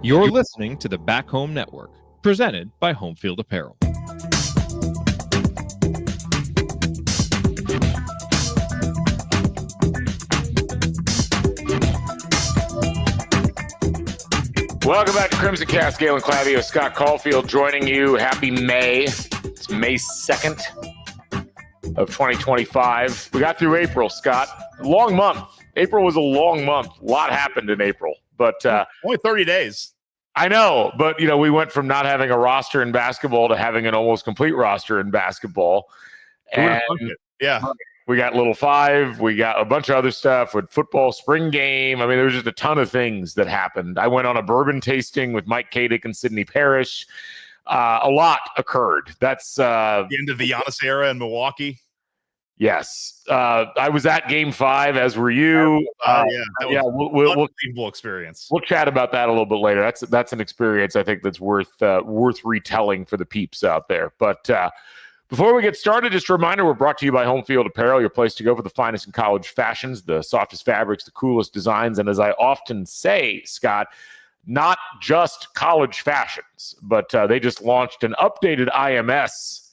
You're listening to the Back Home Network, presented by Home Field Apparel. Welcome back to CrimsonCast. Galen Clavio, Scott Caulfield joining you. Happy May. It's May 2nd of 2025. We got through April, Scott. Long month. April was a long month. A lot happened in April, but only 30 days. I know, but we went from not having a roster in basketball to having an almost complete roster in basketball. And yeah, we got Little Five. We got a bunch of other stuff with football, spring game. I mean, there was just a ton of things that happened. I went on a bourbon tasting with Mike Kadick and Sydney Parrish. A lot occurred. That's the end of the Giannis era in Milwaukee. Yes. I was at Game 5, as were you. We'll unbelievable experience. We'll chat about that a little bit later. That's an experience I think that's worth retelling for the peeps out there. But before we get started, just a reminder, we're brought to you by Home Field Apparel, your place to go for the finest in college fashions, the softest fabrics, the coolest designs, and as I often say, Scott, not just college fashions, but they just launched an updated IMS.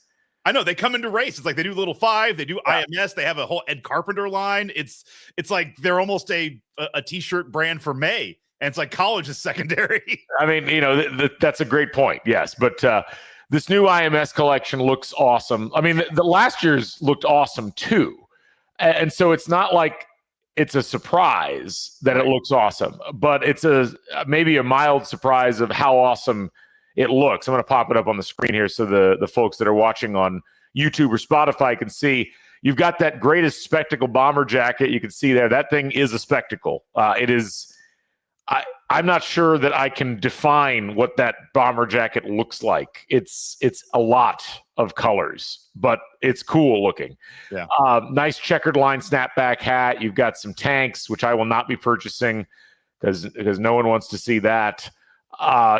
I know they come into race. It's like they do Little Five, they do IMS, they have a whole Ed Carpenter line. It's like they're almost a t-shirt brand for May, and it's like college is secondary. I mean, that's a great point. Yes, but this new IMS collection looks awesome. I mean, the last year's looked awesome too, and so it's not like it's a surprise that it looks awesome, but it's maybe a mild surprise of how awesome it looks. I'm going to pop it up on the screen here so the folks that are watching on YouTube or Spotify can see. You've got that greatest spectacle bomber jacket. You can see there. That thing is a spectacle. It is. I'm not sure that I can define what that bomber jacket looks like. It's a lot of colors, but it's cool looking. Yeah. Nice checkered line snapback hat. You've got some tanks, which I will not be purchasing because no one wants to see that.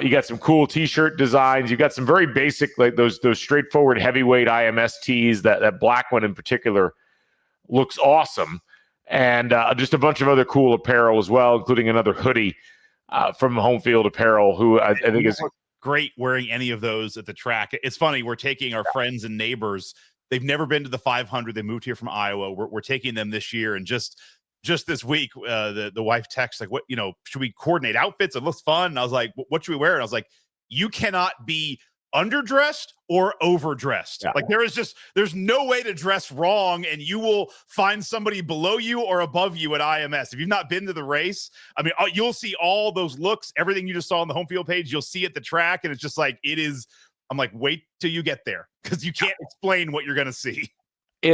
You got some cool t-shirt designs. You got some very basic, like those straightforward heavyweight IMS tees. That black one in particular looks awesome. And just a bunch of other cool apparel as well, including another hoodie from Home Field Apparel, who I think is great wearing any of those at the track. It's funny. We're taking our friends and neighbors. They've never been to the 500. They moved here from Iowa. We're taking them this year. And just this week, the wife texts like, "What, should we coordinate outfits? It looks fun." And I was like, "What should we wear?" And I was like, "You cannot be underdressed or overdressed. Yeah. Like there's no way to dress wrong, and you will find somebody below you or above you at IMS. If you've not been to the race, I mean, you'll see all those looks, everything you just saw on the home field page, you'll see at the track, and it's just like, it is. I'm like, wait till you get there, because you can't explain what you're going to see.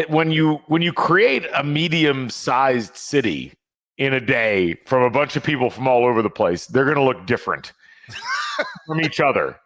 When you create a medium-sized city in a day from a bunch of people from all over the place, they're going to look different from each other.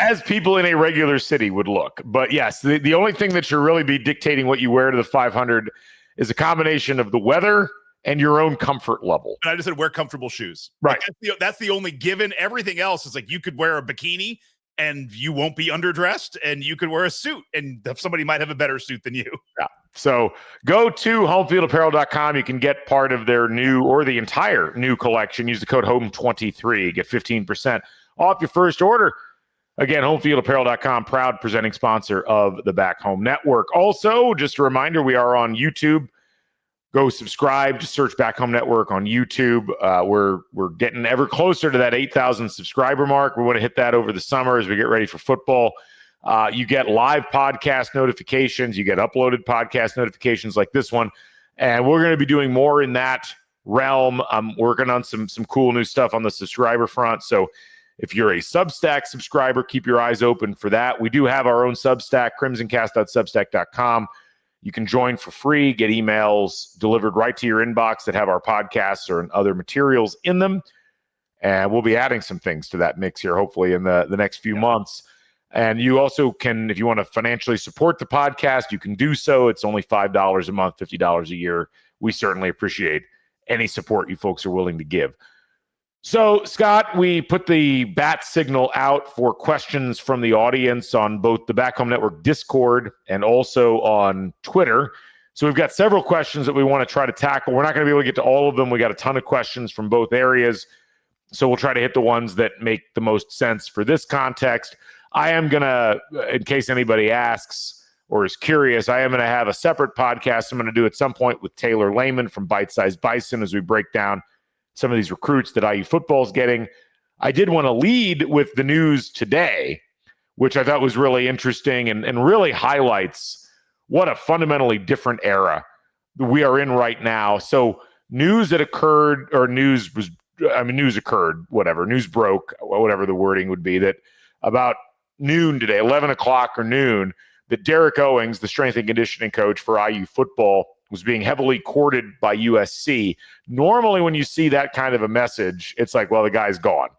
As people in a regular city would look. But yes, the only thing that should really be dictating what you wear to the 500 is a combination of the weather and your own comfort level. And I just said wear comfortable shoes. Right. Like that's the only given. Everything else is like you could wear a bikini and you won't be underdressed, and you could wear a suit and somebody might have a better suit than you. Yeah. So go to homefieldapparel.com. You can get part of their new or the entire new collection. Use the code HOME23. Get 15% off your first order. Again, homefieldapparel.com, proud presenting sponsor of the Back Home Network. Also, just a reminder, we are on YouTube. Go subscribe. Just search Back Home Network on YouTube. We're getting ever closer to that 8,000 subscriber mark. We want to hit that over the summer as we get ready for football. You get live podcast notifications. You get uploaded podcast notifications like this one. And we're going to be doing more in that realm. I'm working on some cool new stuff on the subscriber front. So if you're a Substack subscriber, keep your eyes open for that. We do have our own Substack, CrimsonCast.substack.com. You can join for free, get emails delivered right to your inbox that have our podcasts or other materials in them. And we'll be adding some things to that mix here, hopefully, in the next few months. And you also can, if you want to financially support the podcast, you can do so. It's only $5 a month, $50 a year. We certainly appreciate any support you folks are willing to give. So, Scott, we put the bat signal out for questions from the audience on both the Back Home Network Discord and also on Twitter. So we've got several questions that we want to try to tackle. We're not going to be able to get to all of them. We got a ton of questions from both areas. So we'll try to hit the ones that make the most sense for this context. I am going to, in case anybody asks or is curious, I am going to have a separate podcast I'm going to do at some point with Taylor Lehman from Bite Size Bison as we break down some of these recruits that IU football is getting. I did want to lead with the news today, which I thought was really interesting and really highlights what a fundamentally different era we are in right now. So news that occurred, or news occurred, whatever, news broke, whatever the wording would be, that about noon today, 11 o'clock or noon, that Derek Owings, the strength and conditioning coach for IU football, was being heavily courted by USC. Normally, when you see that kind of a message, it's like, well, the guy's gone.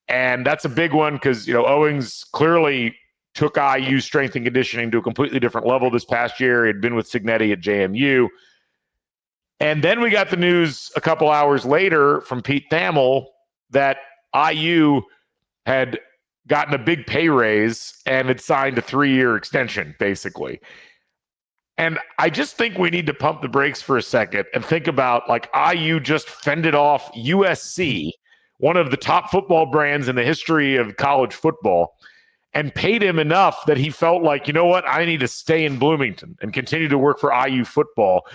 And that's a big one because, Owings clearly took IU strength and conditioning to a completely different level this past year. He had been with Cignetti at JMU. And then we got the news a couple hours later from Pete Thamel that IU had gotten a big pay raise and had signed a 3-year extension, basically. And I just think we need to pump the brakes for a second and think about, like, IU just fended off USC, one of the top football brands in the history of college football, and paid him enough that he felt like, you know what, I need to stay in Bloomington and continue to work for IU football.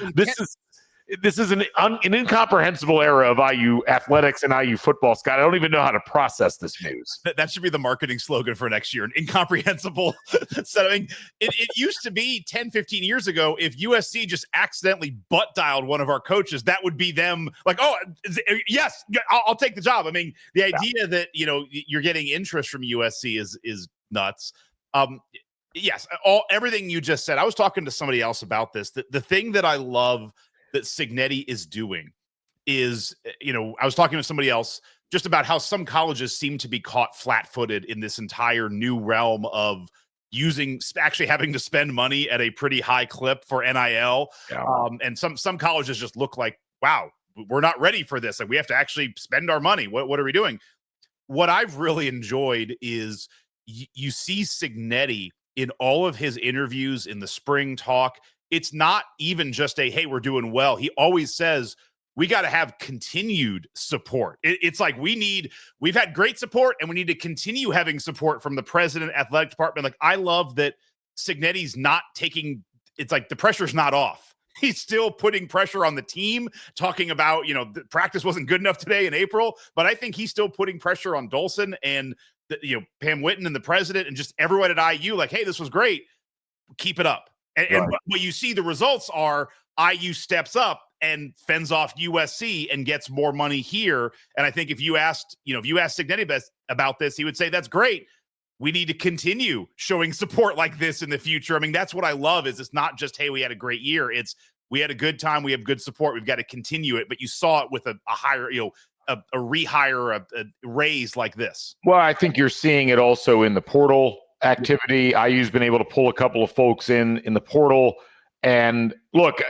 This is an incomprehensible era of IU athletics and IU football, Scott. I don't even know how to process this news. That should be the marketing slogan for next year, an incomprehensible setting. It used to be 10, 15 years ago, if USC just accidentally butt dialed one of our coaches, that would be them like, oh, yes, I'll take the job. I mean, the idea that, you're getting interest from USC is nuts. Yes, everything you just said. I was talking to somebody else about this. The thing that I love that Cignetti is doing is, I was talking to somebody else just about how some colleges seem to be caught flat-footed in this entire new realm of actually having to spend money at a pretty high clip for NIL. Yeah. And some colleges just look like, wow, we're not ready for this. Like, we have to actually spend our money. What are we doing? What I've really enjoyed is you see Cignetti in all of his interviews in the spring talk. It's not even just hey, we're doing well. He always says, we got to have continued support. It's like we've had great support and we need to continue having support from the president, athletic department. Like, I love that Cignetti's not taking, it's like the pressure's not off. He's still putting pressure on the team, talking about, the practice wasn't good enough today in April, but I think he's still putting pressure on Dolson and Pam Whitten and the president and just everyone at IU, like, hey, this was great. Keep it up. And what you see the results are IU steps up and fends off USC and gets more money here. And I think if you asked Cignetti about this, he would say, that's great. We need to continue showing support like this in the future. I mean, that's what I love is it's not just, hey, we had a great year. It's we had a good time. We have good support. We've got to continue it. But you saw it with a higher, a rehire, a raise like this. Well, I think you're seeing it also in the portal activity. IU's been able to pull a couple of folks in the portal. And look,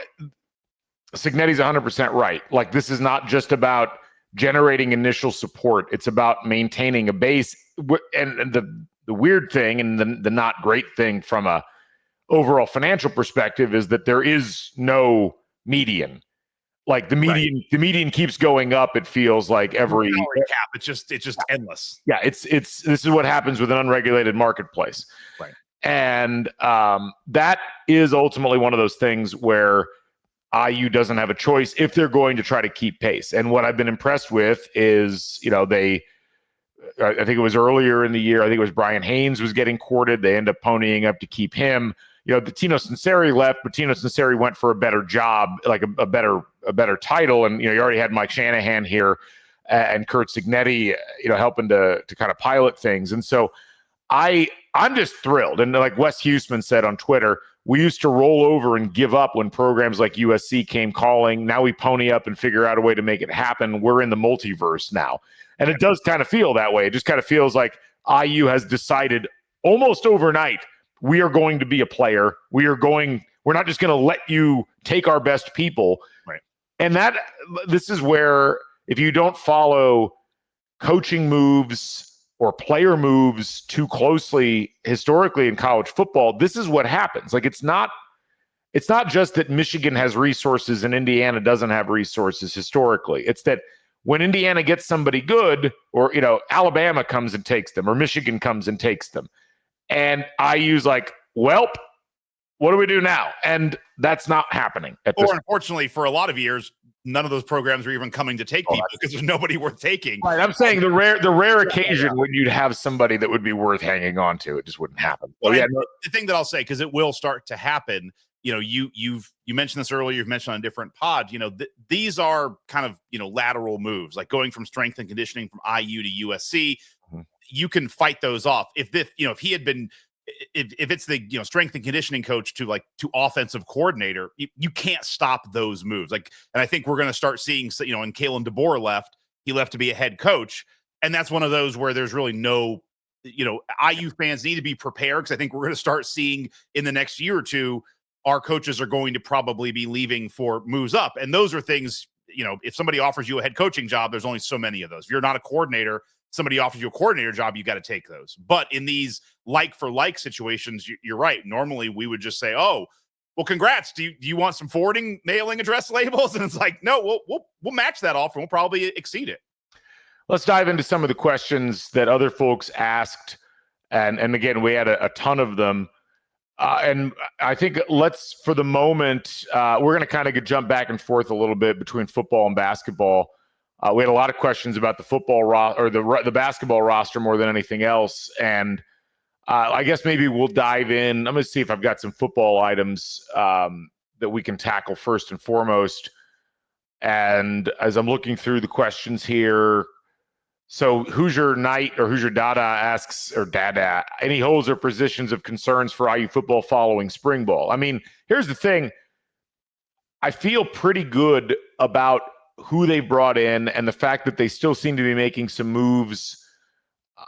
Cignetti's 100% right. Like, this is not just about generating initial support. It's about maintaining a base. And the weird thing and the not great thing from a overall financial perspective is that there is no median. Like the median keeps going up. It feels like every cap. It's just endless. Yeah, this is what happens with an unregulated marketplace. Right. And that is ultimately one of those things where IU doesn't have a choice if they're going to try to keep pace. And what I've been impressed with is, I think it was earlier in the year, I think it was Brian Haynes was getting courted. They end up ponying up to keep him. The Tino Sinceri left, but Tino Sinceri went for a better job, like a better title. And, you already had Mike Shanahan here and Kurt Cignetti, helping to kind of pilot things. And so I'm just thrilled. And like Wes Huseman said on Twitter, we used to roll over and give up when programs like USC came calling. Now we pony up and figure out a way to make it happen. We're in the multiverse now. And it does kind of feel that way. It just kind of feels like IU has decided almost overnight, we are going to be a player. We're not just going to let you take our best people. Right. And this is where, if you don't follow coaching moves or player moves too closely historically in college football, this is what happens. Like, it's not just that Michigan has resources and Indiana doesn't have resources historically. It's that When Indiana gets somebody good, or, Alabama comes and takes them, or Michigan comes and takes them, and IU's like, welp, what do we do now? And that's not happening at this Or unfortunately, for a lot of years, none of those programs are even coming to take people because there's nobody worth taking. Right, I'm saying the rare occasion when you'd have somebody that would be worth hanging on to, it just wouldn't happen. So, the thing that I'll say, because it will start to happen, you mentioned this earlier, you've mentioned on a different pod, these are kind of, lateral moves, like going from strength and conditioning from IU to USC. Mm-hmm. You can fight those off. If he had been, if it's the strength and conditioning coach to offensive coordinator, you can't stop those moves. And I think we're going to start seeing, and Kalen DeBoer left, he left to be a head coach, and that's one of those where there's really no, IU fans need to be prepared, because I think we're going to start seeing in the next year or two, our coaches are going to probably be leaving for moves up, and those are things. If somebody offers you a head coaching job, there's only so many of those. If you're not a coordinator, somebody offers you a coordinator job, you got to take those. But in these like for like situations, you're right. Normally we would just say, oh, well, congrats. Do you want some forwarding mailing address labels? And it's like, no, we'll match that offer. We'll probably exceed it. Let's dive into some of the questions that other folks asked. And again, we had a ton of them. And I think for the moment, we're going to kind of jump back and forth a little bit between football and basketball. We had a lot of questions about the football or the basketball roster more than anything else. And I guess maybe we'll dive in. I'm going to see if I've got some football items that we can tackle first and foremost. And as I'm looking through the questions here, so Hoosier Knight or Hoosier Dada asks, or Dada, any holes or positions of concerns for IU football following spring ball? I mean, here's the thing. I feel pretty good about who they brought in and the fact that they still seem to be making some moves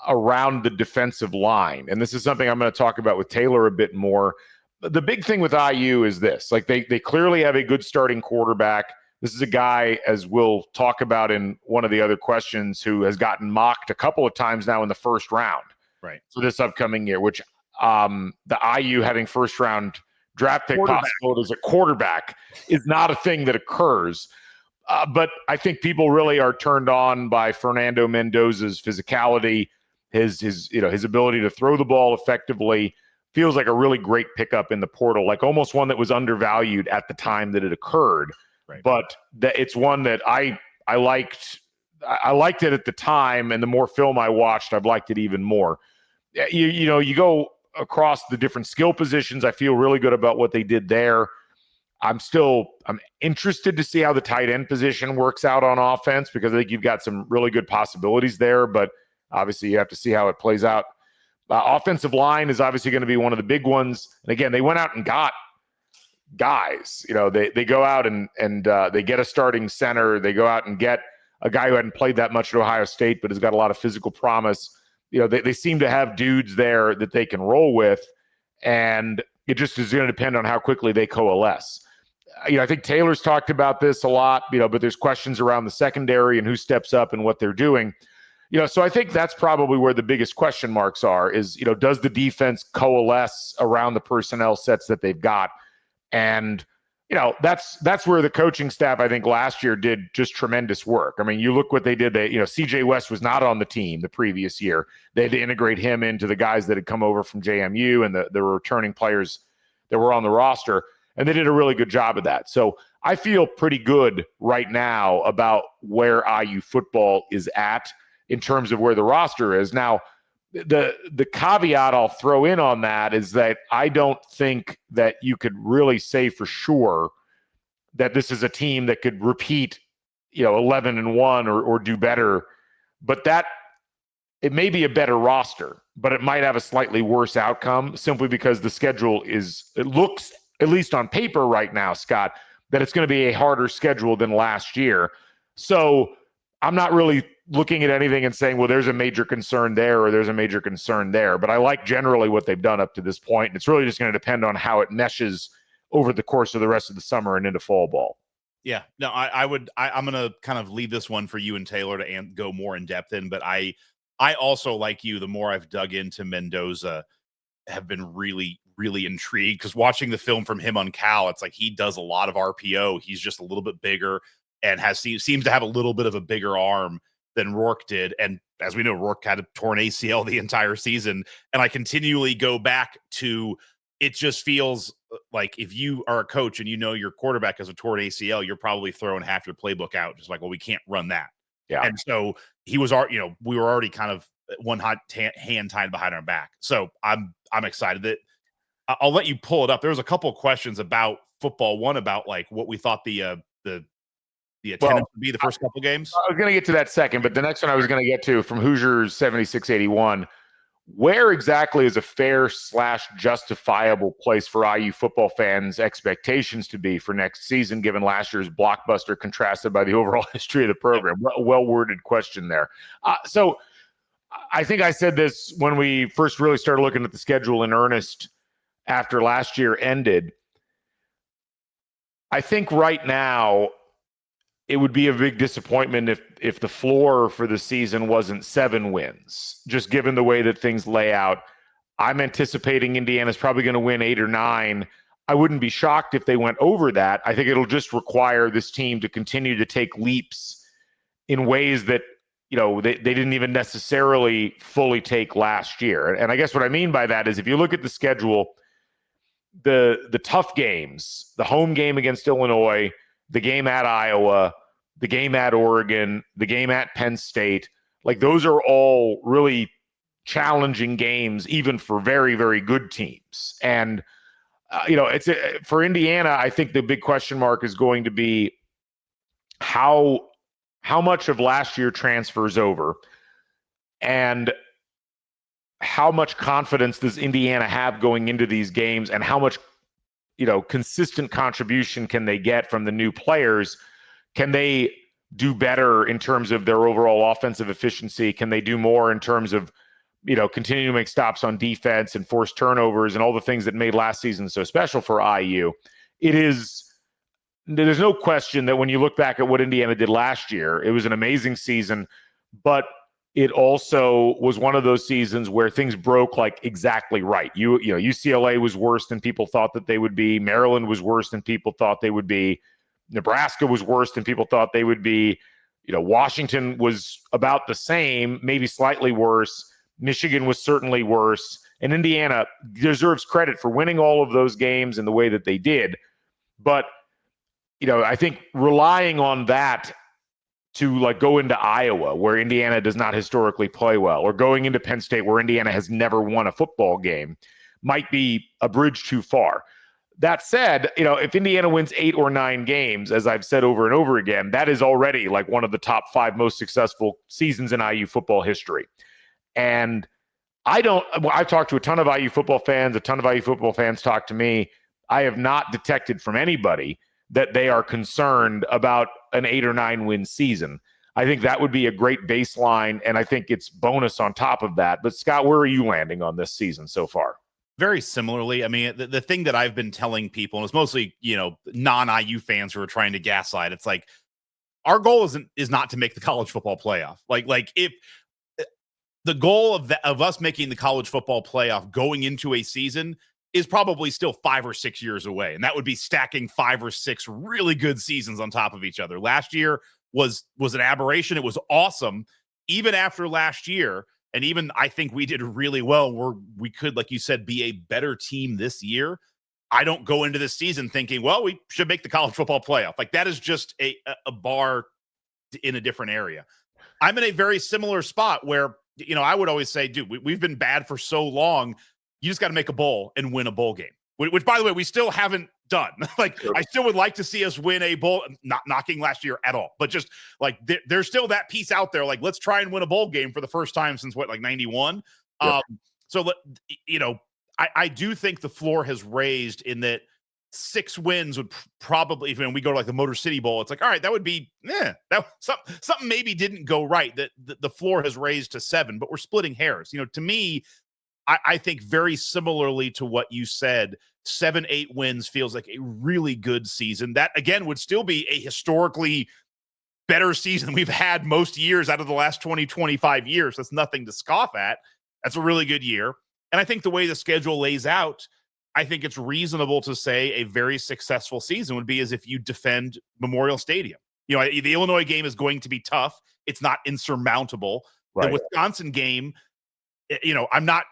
around the defensive line. And this is something I'm going to talk about with Taylor a bit more. The big thing with IU is this, they clearly have a good starting quarterback. This is a guy, as we'll talk about in one of the other questions, who has gotten mocked a couple of times now in the first round. Right. For this upcoming year, which the IU having first round draft pick possibilities at quarterback is not a thing that occurs. But I think people really are turned on by Fernando Mendoza's physicality, his ability to throw the ball effectively. Feels like a really great pickup in the portal, like almost one that was undervalued at the time that it occurred. Right. But it's one that I liked. I liked it at the time, and the more film I watched, I've liked it even more. You go across the different skill positions. I feel really good about what they did there. I'm interested to see how the tight end position works out on offense, because I think you've got some really good possibilities there, but obviously you have to see how it plays out. Offensive line is obviously going to be one of the big ones. And again, they went out and got guys. They go out and they get a starting center. They go out and get a guy who hadn't played that much at Ohio State, but has got a lot of physical promise. They seem to have dudes there that they can roll with, and it just is going to depend on how quickly they coalesce. I think Taylor's talked about this a lot, but there's questions around the secondary and who steps up and what they're doing. So I think that's probably where the biggest question marks are is, does the defense coalesce around the personnel sets that they've got? And, that's where the coaching staff, I think last year did just tremendous work. I mean, you look what they did. CJ West was not on the team the previous year. They had to integrate him into the guys that had come over from JMU and the returning players that were on the roster. And they did a really good job of that. So I feel pretty good right now about where IU football is at in terms of where the roster is. Now, the caveat I'll throw in on that is that I don't think that you could really say for sure that this is a team that could repeat, 11-1 or do better. But that it may be a better roster, but it might have a slightly worse outcome simply because the schedule it looks, at least on paper right now, Scott, that it's going to be a harder schedule than last year. So I'm not really looking at anything and saying, well, there's a major concern there or there's a major concern there. But I like generally what they've done up to this point. And it's really just going to depend on how it meshes over the course of the rest of the summer and into fall ball. Yeah, no, I'm going to kind of leave this one for you and Taylor to go more in depth in. But I also, like you, the more I've dug into Mendoza, have been really, really intrigued, because watching the film from him on Cal, it's like he does a lot of RPO. He's just a little bit bigger, and seems to have a little bit of a bigger arm than Rourke did. And as we know, Rourke had a torn ACL the entire season. And I continually go back to, it just feels like if you are a coach and you know your quarterback has a torn ACL, you're probably throwing half your playbook out. Just like, well, we can't run that. Yeah. And so he was, we were already kind of one hand tied behind our back. So I'm excited that I'll let you pull it up. There was a couple of questions about football. One about like what we thought the attendance would be the first couple games. I was going to get to that second, but the next one I was going to get to from Hoosiers 7681. Where exactly is a fair / justifiable place for IU football fans' expectations to be for next season, given last year's blockbuster contrasted by the overall history of the program? Well-worded question there. So I think I said this when we first really started looking at the schedule in earnest after last year ended. I think right now it would be a big disappointment if the floor for the season wasn't 7 wins, just given the way that things lay out. I'm anticipating Indiana's probably going to win 8 or 9. I wouldn't be shocked if they went over that. I think it'll just require this team to continue to take leaps in ways that, they didn't even necessarily fully take last year. And I guess what I mean by that is if you look at the schedule, the tough games, the home game against Illinois, the game at Iowa, the game at Oregon, the game at Penn State, like those are all really challenging games, even for very, very good teams. And, for Indiana, I think the big question mark is going to be how much of last year transfers over and how much confidence does Indiana have going into these games, and how much, consistent contribution can they get from the new players? Can they do better in terms of their overall offensive efficiency? Can they do more in terms of, continue to make stops on defense and force turnovers and all the things that made last season so special for IU? There's no question that when you look back at what Indiana did last year, it was an amazing season, but it also was one of those seasons where things broke like exactly right. UCLA was worse than people thought that they would be. Maryland was worse than people thought they would be. Nebraska was worse than people thought they would be. Washington was about the same, maybe slightly worse. Michigan was certainly worse. And Indiana deserves credit for winning all of those games in the way that they did. But, I think relying on that to go into Iowa, where Indiana does not historically play well, or going into Penn State, where Indiana has never won a football game, might be a bridge too far. That said, if Indiana wins 8 or 9 games, as I've said over and over again, that is already like one of the top 5 most successful seasons in IU football history. And I've talked to a ton of IU football fans. A ton of IU football fans talk to me. I have not detected from anybody that they are concerned about an 8 or 9 win season. I think that would be a great baseline, and I think it's bonus on top of that. But Scott, where are you landing on this season so far? Very similarly. I mean, the thing that I've been telling people, and it's mostly, non-IU fans who are trying to gaslight, it's like, our goal is not to make the college football playoff. Like if the goal of us making the college football playoff going into a season is probably still 5 or 6 years away. And that would be stacking 5 or 6 really good seasons on top of each other. Last year was an aberration. It was awesome. Even after last year, and even I think we did really well where we could, like you said, be a better team this year. I don't go into this season thinking, well, we should make the college football playoff. Like that is just a bar in a different area. I'm in a very similar spot where, I would always say, dude, we've been bad for so long. You just got to make a bowl and win a bowl game, which, by the way, we still haven't done. Sure. I still would like to see us win a bowl, not knocking last year at all, but just like there's still that piece out there. Like, let's try and win a bowl game for the first time since 91. Yep. So, I do think the floor has raised in that 6 wins would probably, when we go to like the Motor City Bowl, it's like, all right, that would be, that something maybe didn't go right. That the floor has raised to 7, but we're splitting hairs. To me, I think very similarly to what you said, 7-8 wins feels like a really good season. That, again, would still be a historically better season we've had most years out of the last 20, 25 years. That's nothing to scoff at. That's a really good year. And I think the way the schedule lays out, I think it's reasonable to say a very successful season would be as if you defend Memorial Stadium. The Illinois game is going to be tough. It's not insurmountable. Right. The Wisconsin game, I'm not,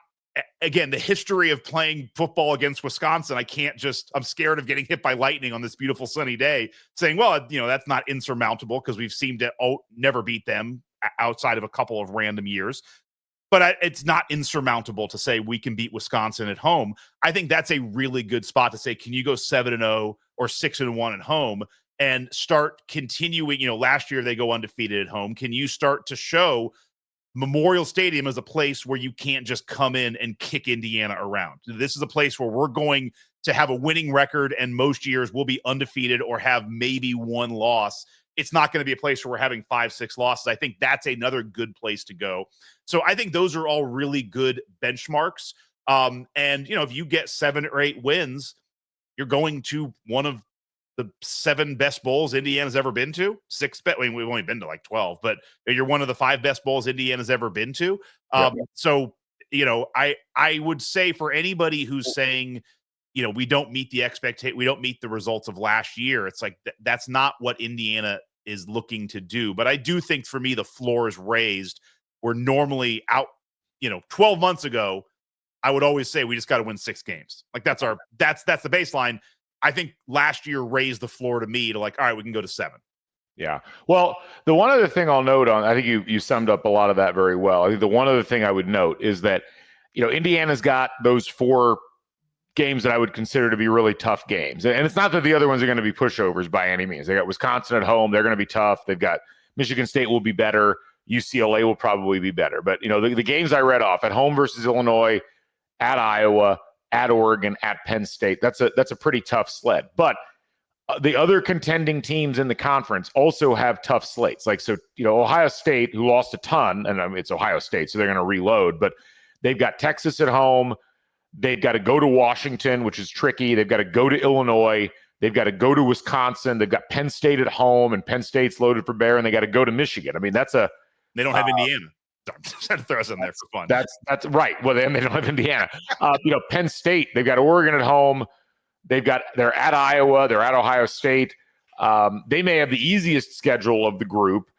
again, the history of playing football against Wisconsin, I'm scared of getting hit by lightning on this beautiful sunny day, saying, well, that's not insurmountable because we've seemed to never beat them outside of a couple of random years. But it's not insurmountable to say we can beat Wisconsin at home. I think that's a really good spot to say, can you go 7-0 or 6-1 at home and start continuing? Last year they go undefeated at home. Can you start to show Memorial Stadium as a place where you can't just come in and kick Indiana around? This is a place where we're going to have a winning record, and most years we'll be undefeated or have maybe one loss. It's not going to be a place where we're having 5-6 losses. I think that's another good place to go. So I think those are all really good benchmarks. And if you get 7 or 8 wins, you're going to one of the 7 best bowls Indiana's ever been to. 6 bet. I mean, we've only been to like 12, but you're one of the 5 best bowls Indiana's ever been to. So I would say for anybody who's saying, we don't meet the expectation, we don't meet the results of last year, it's like that's not what Indiana is looking to do. But I do think for me the floor is raised. We're normally out, 12 months ago, I would always say we just got to win 6 games. Like that's the baseline. I think last year raised the floor to me to like, all right, we can go to 7. Yeah. Well, the one other thing I'll note on, I think you summed up a lot of that very well. I think the one other thing I would note is that, Indiana's got those 4 games that I would consider to be really tough games. And it's not that the other ones are going to be pushovers by any means. They got Wisconsin at home. They're going to be tough. They've got Michigan State will be better. UCLA will probably be better. But, the games I read off, at home versus Illinois, at Iowa, at Oregon, at Penn State, that's a pretty tough sled. But the other contending teams in the conference also have tough slates. Ohio State, who lost a ton, and it's Ohio State, so they're going to reload, but they've got Texas at home. They've got to go to Washington, which is tricky. They've got to go to Illinois. They've got to go to Wisconsin. They've got Penn State at home, and Penn State's loaded for bear, and they got to go to Michigan. I mean, they don't have Indiana. Just had to throw us in there for fun. That's right. Well, they don't have Indiana. Penn State, they've got Oregon at home. They're at Iowa. They're at Ohio State. They may have the easiest schedule of the group.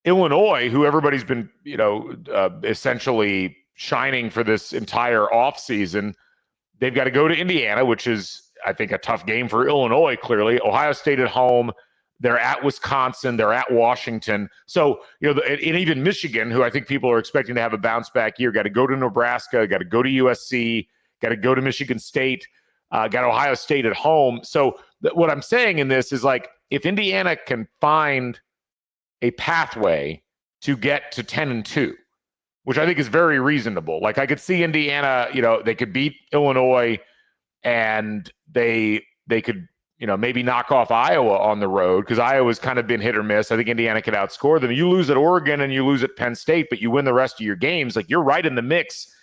Illinois, who everybody's been, essentially shining for this entire offseason, they've got to go to Indiana, which is, I think, a tough game for Illinois, clearly. Ohio State at home. They're at Wisconsin. They're at Washington. So, and even Michigan, who I think people are expecting to have a bounce back year, got to go to Nebraska, got to go to USC, got to go to Michigan State, got Ohio State at home. So what I'm saying in this is, like, if Indiana can find a pathway to get to 10-2, which I think is very reasonable. Like, I could see Indiana, they could beat Illinois and they could, maybe knock off Iowa on the road, because Iowa's kind of been hit or miss. I think Indiana could outscore them. You lose at Oregon and you lose at Penn State, but you win the rest of your games. Like, you're right in the mix,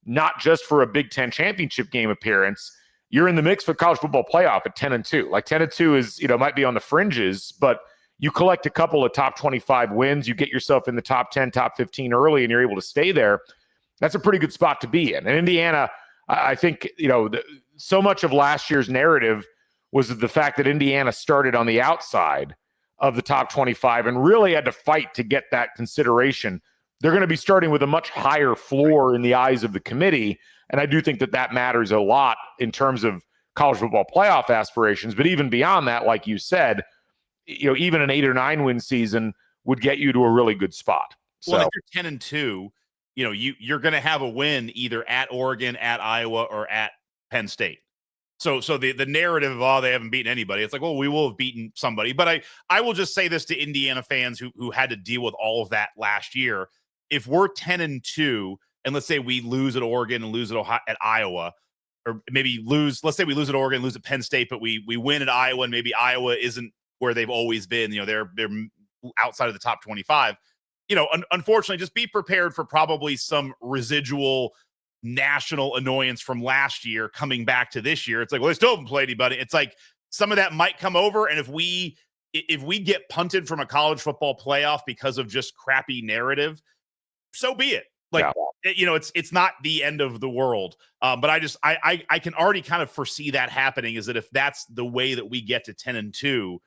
not just for a Big Ten championship game appearance. You're in the mix for college football playoff at 10-2. Like, 10-2 is, might be on the fringes, but you collect a couple of top 25 wins, you get yourself in the top 10, top 15 early, and you're able to stay there. That's a pretty good spot to be in. And Indiana, I think, so much of last year's narrative was the fact that Indiana started on the outside of the top 25 and really had to fight to get that consideration. They're going to be starting with a much higher floor in the eyes of the committee. And I do think that matters a lot in terms of college football playoff aspirations. But even beyond that, like you said, even an 8 or 9 win season would get you to a really good spot. Well, if you're 10-2, you're going to have a win either at Oregon, at Iowa, or at Penn State. So the narrative of, they haven't beaten anybody, it's like, well, we will have beaten somebody. But I will just say this to Indiana fans who had to deal with all of that last year. If we're 10-2, and let's say we lose at Oregon and lose at Iowa, or maybe let's say we lose at Oregon, lose at Penn State, but we win at Iowa, and maybe Iowa isn't where they've always been. They're outside of the top 25. Unfortunately, just be prepared for probably some residual national annoyance from last year coming back to this year. It's like, well, they still haven't played anybody. It's like some of that might come over. And if we get punted from a college football playoff because of just crappy narrative, so be it. Like, it's not the end of the world. But I can already kind of foresee that happening, is that if that's the way that we get to 10-2,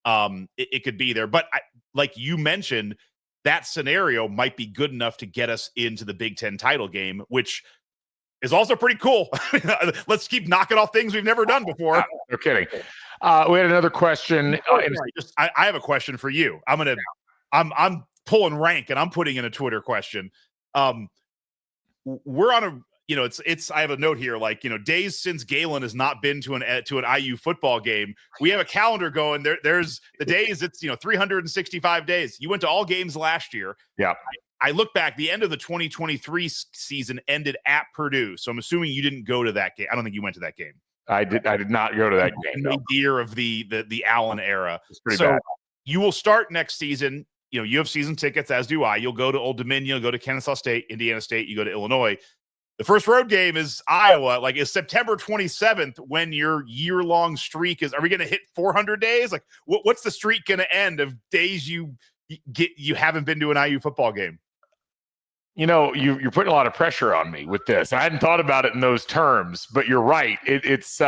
it could be there. But like you mentioned, that scenario might be good enough to get us into the Big Ten title game, which is also pretty cool. Let's keep knocking off things we've never done before. No kidding. We had another question. I have a question for you. I'm pulling rank and I'm putting in a Twitter question. We're on a, I have a note here, like, days since Galen has not been to an IU football game. We have a calendar going there. There's the days, it's, 365 days. You went to all games last year. Yeah. I look back, the end of the 2023 season ended at Purdue. So I'm assuming you didn't go to that game. I don't think you went to that game. I did not go to that game. No year of the Allen era. It's pretty bad. You will start next season. You have season tickets, as do I. You'll go to Old Dominion, you'll go to Kennesaw State, Indiana State, you go to Illinois. The first road game is Iowa. Like, is September 27th when your year-long streak is? Are we going to hit 400 days? Like, what's the streak going to end of days you haven't been to an IU football game? You're putting a lot of pressure on me with this. I hadn't thought about it in those terms, but you're right. It's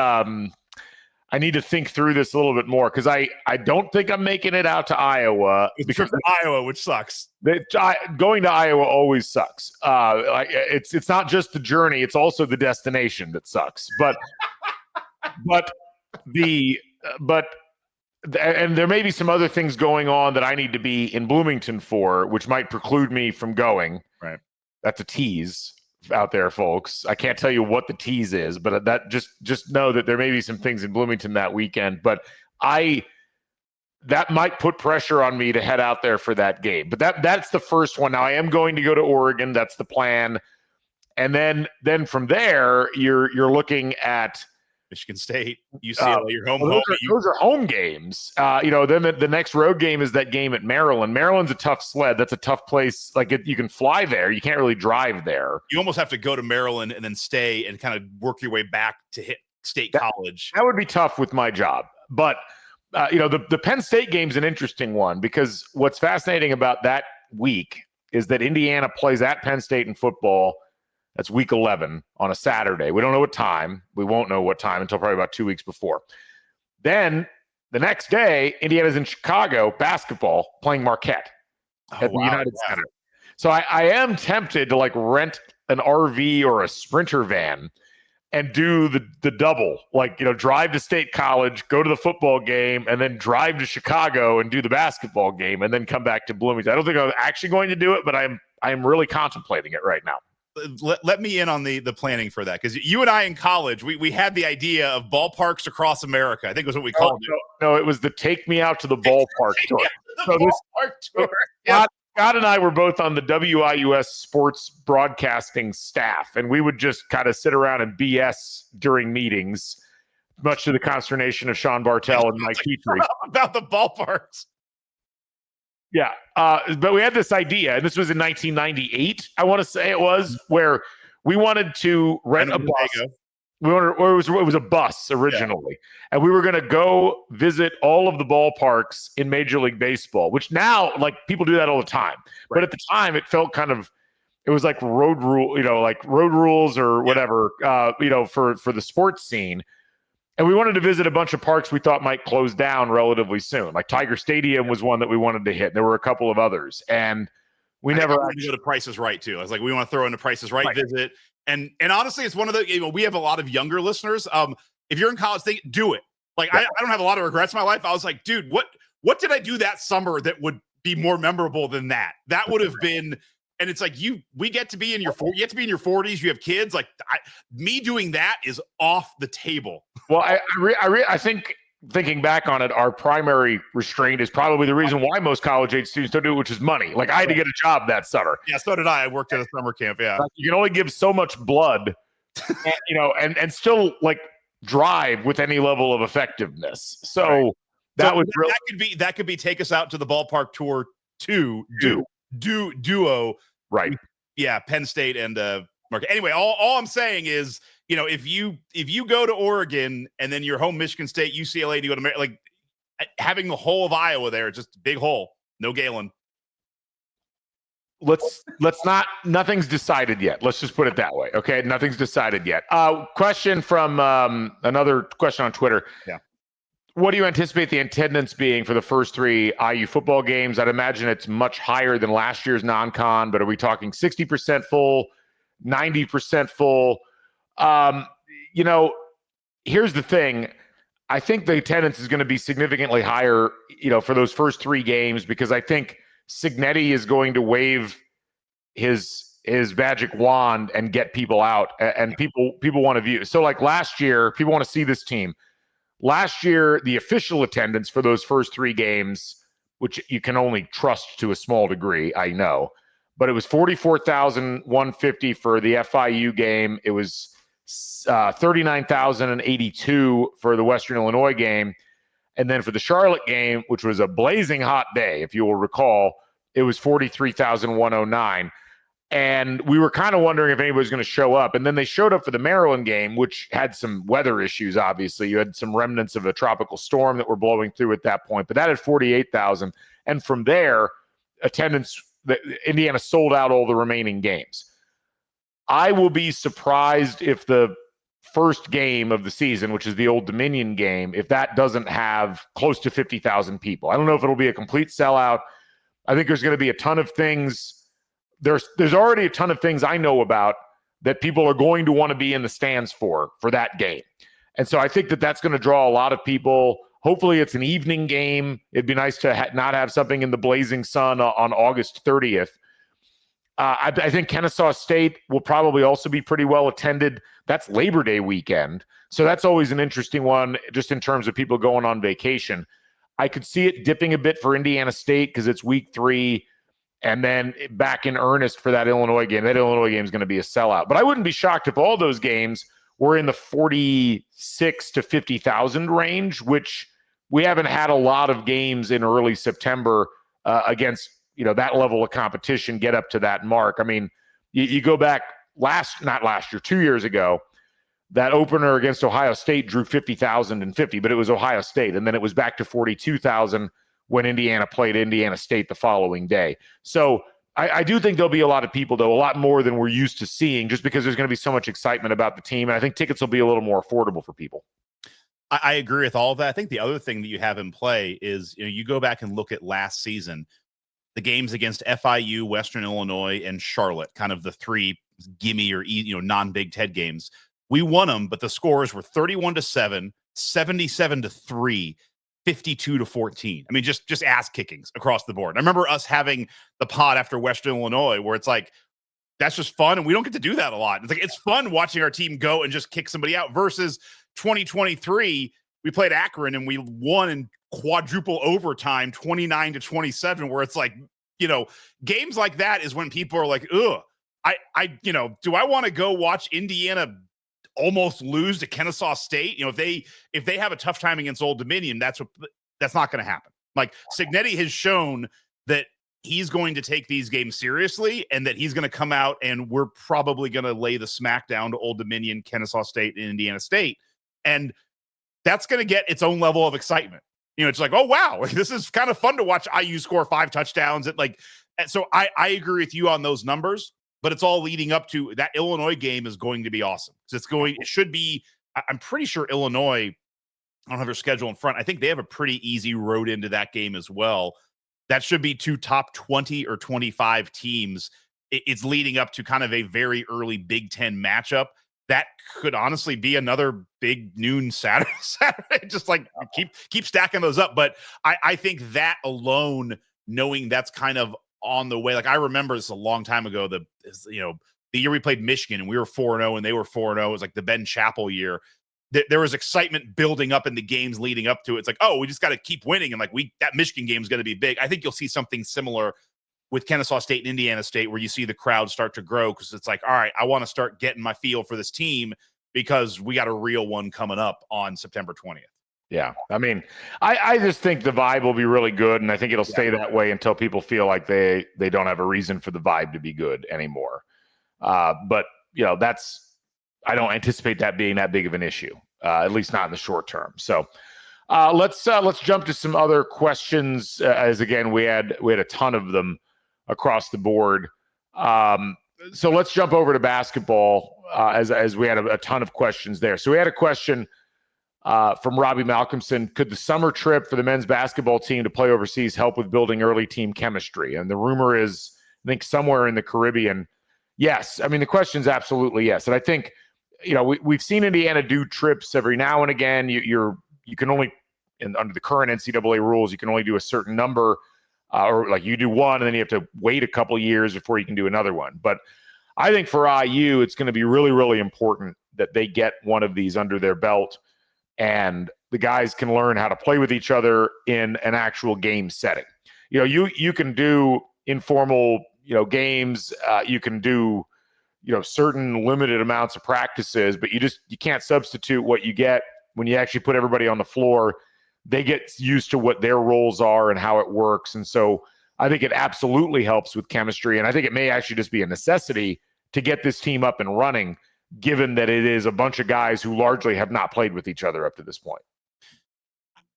I need to think through this a little bit more because I don't think I'm making it out to Iowa. Because Iowa, which sucks. Going to Iowa always sucks. It's not just the journey; it's also the destination that sucks. And there may be some other things going on that I need to be in Bloomington for, which might preclude me from going. Right. That's a tease out there, folks. I can't tell you what the tease is, but that just know that there may be some things in Bloomington that weekend. But that might put pressure on me to head out there for that game. But that's the first one. Now I am going to go to Oregon. That's the plan. And then from there, you're looking at Michigan State, UCLA, your home. Those are home games. Then the next road game is that game at Maryland. Maryland's a tough sled. That's a tough place. You can fly there. You can't really drive there. You almost have to go to Maryland and then stay and kind of work your way back to hit State College. That would be tough with my job. But, the Penn State game's an interesting one because what's fascinating about that week is that Indiana plays at Penn State in football. That's week 11 on a Saturday. We don't know what time. We won't know what time until probably about 2 weeks before. Then the next day, Indiana's in Chicago basketball playing Marquette at the United Center. So I am tempted to rent an RV or a Sprinter van and do the double, drive to State College, go to the football game, and then drive to Chicago and do the basketball game, and then come back to Bloomington. I don't think I'm actually going to do it, but I'm really contemplating it right now. Let me in on the planning for that, because you and I in college, we had the idea of ballparks across America. I think was what we called it. No, it was the Take Me Out to the Ballpark tour. Tour. Scott and I were both on the WIUS sports broadcasting staff, and we would just kind of sit around and BS during meetings, much to the consternation of Sean Bartel and Mike Petrie. About the ballparks. Yeah, but we had this idea, and this was in 1998, I want to say it was, where we wanted to rent a bus. It was a bus originally, and we were going to go visit all of the ballparks in Major League Baseball, which now, people do that all the time. Right. But at the time, it felt it was like road rules or whatever, for the sports scene. And we wanted to visit a bunch of parks we thought might close down relatively soon. Like Tiger Stadium was one that we wanted to hit. There were a couple of others. And we never wanted to go to Price is Right, too. I was like, we want to throw in a Price is Right visit. And honestly, it's one of the, we have a lot of younger listeners. If you're in college, do it. I don't have a lot of regrets in my life. I was like, dude, what did I do that summer that would be more memorable than that? That would have been. And it's like we get to be in your 40s. You have kids. Me doing that is off the table. Well, I think thinking back on it, our primary restraint is probably the reason why most college-age students don't do it, which is money. I had to get a job that summer. Yeah, so did I. I worked at a summer camp. Yeah, you can only give so much blood, and still drive with any level of effectiveness. So that could be take us out to the ballpark tour 2 duo. Right. Yeah, Penn State and Marquette. Anyway, all I'm saying is, if you go to Oregon and then your home Michigan State, UCLA, to go to having the whole of Iowa there, just a big hole. No Galen. Let's not. Nothing's decided yet. Let's just put it that way. Okay, nothing's decided yet. Question from another question on Twitter. Yeah. What do you anticipate the attendance being for the first 3 IU football games? I'd imagine it's much higher than last year's non-con, but are we talking 60% full, 90% full? You know, here's the thing. I think the attendance is going to be significantly higher, for those first 3 games, because I think Cignetti is going to wave his magic wand and get people out, and people want to view. So like last year, people want to see this team. Last year, the official attendance for those first 3 games, which you can only trust to a small degree, I know, but it was 44,150 for the FIU game. It was 39,082 for the Western Illinois game. And then for the Charlotte game, which was a blazing hot day, if you will recall, it was 43,109. And we were kind of wondering if anybody was going to show up. And then they showed up for the Maryland game, which had some weather issues, obviously. You had some remnants of a tropical storm that were blowing through at that point. But that had 48,000. And from there, Indiana sold out all the remaining games. I will be surprised if the first game of the season, which is the Old Dominion game, if that doesn't have close to 50,000 people. I don't know if it'll be a complete sellout. I think there's going to be a ton of things. There's already a ton of things I know about that people are going to want to be in the stands for that game. And so I think that that's going to draw a lot of people. Hopefully it's an evening game. It'd be nice to not have something in the blazing sun on August 30th. I think Kennesaw State will probably also be pretty well attended. That's Labor Day weekend. So that's always an interesting one, just in terms of people going on vacation. I could see it dipping a bit for Indiana State because it's week 3. And then back in earnest for that Illinois game. That Illinois game is going to be a sellout. But I wouldn't be shocked if all those games were in the 46 to 50,000 range, which we haven't had a lot of games in early September against that level of competition get up to that mark. I mean, you go back not last year, 2 years ago, that opener against Ohio State drew 50,050, but it was Ohio State. And then it was back to 42,000 when Indiana played Indiana State the following day. So I do think there'll be a lot of people, though, a lot more than we're used to seeing, just because there's going to be so much excitement about the team. And I think tickets will be a little more affordable for people. I agree with all of that. I think the other thing that you have in play is, you go back and look at last season, the games against FIU, Western Illinois, and Charlotte, kind of the 3 gimme or non-Big Ten games. We won them, but the scores were 31-7, 77-3, 52-14. I mean, just ass kickings across the board. I remember us having the pod after Western Illinois where it's like, that's just fun. And we don't get to do that a lot. It's like, it's fun watching our team go and just kick somebody out versus 2023. We played Akron and we won in quadruple overtime, 29-27, where it's like, games like that is when people are like, ugh, do I want to go watch Indiana almost lose to Kennesaw State? If they have a tough time against Old Dominion, that's not going to happen. Like, Cignetti has shown that he's going to take these games seriously and that he's going to come out and we're probably going to lay the smack down to Old Dominion, Kennesaw State, and Indiana State. And that's going to get its own level of excitement. It's like, oh, wow, this is kind of fun to watch IU score 5 touchdowns. So I agree with you on those numbers. But it's all leading up to that Illinois game is going to be awesome. It should be, I'm pretty sure Illinois, I don't have their schedule in front. I think they have a pretty easy road into that game as well. That should be 2 top 20 or 25 teams. It's leading up to kind of a very early Big Ten matchup. That could honestly be another big noon Saturday. Just like keep stacking those up. But I think that alone, knowing that's kind of on the way. Like, I remember this a long time ago, the year we played Michigan and we were 4-0 and they were 4-0. It was like the Ben Chappell year. There was excitement building up in the games leading up to it. It's like, oh, we just got to keep winning. And like, that Michigan game is going to be big. I think you'll see something similar with Kennesaw State and Indiana State, where you see the crowd start to grow. Cause it's like, all right, I want to start getting my feel for this team because we got a real one coming up on September 20th. Yeah. I mean, I just think the vibe will be really good, and I think it'll stay that way until people feel like they don't have a reason for the vibe to be good anymore. But I don't anticipate that being that big of an issue, at least not in the short term. So let's jump to some other questions, as again we had a ton of them across the board. So let's jump over to basketball, as we had a ton of questions there. So we had a question From Robbie Malcolmson, could the summer trip for the men's basketball team to play overseas help with building early team chemistry? And the rumor is, I think, somewhere in the Caribbean. Yes. I mean, the question is absolutely yes. And I think, we've seen Indiana do trips every now and again. You can only, under the current NCAA rules, you can only do a certain number, or like you do one and then you have to wait a couple years before you can do another one. But I think for IU, it's going to be really, really important that they get one of these under their belt, and the guys can learn how to play with each other in an actual game setting. You can do informal, games. You can do, certain limited amounts of practices, but you can't substitute what you get when you actually put everybody on the floor. They get used to what their roles are and how it works. And so I think it absolutely helps with chemistry. And I think it may actually just be a necessity to get this team up and running, given that it is a bunch of guys who largely have not played with each other up to this point.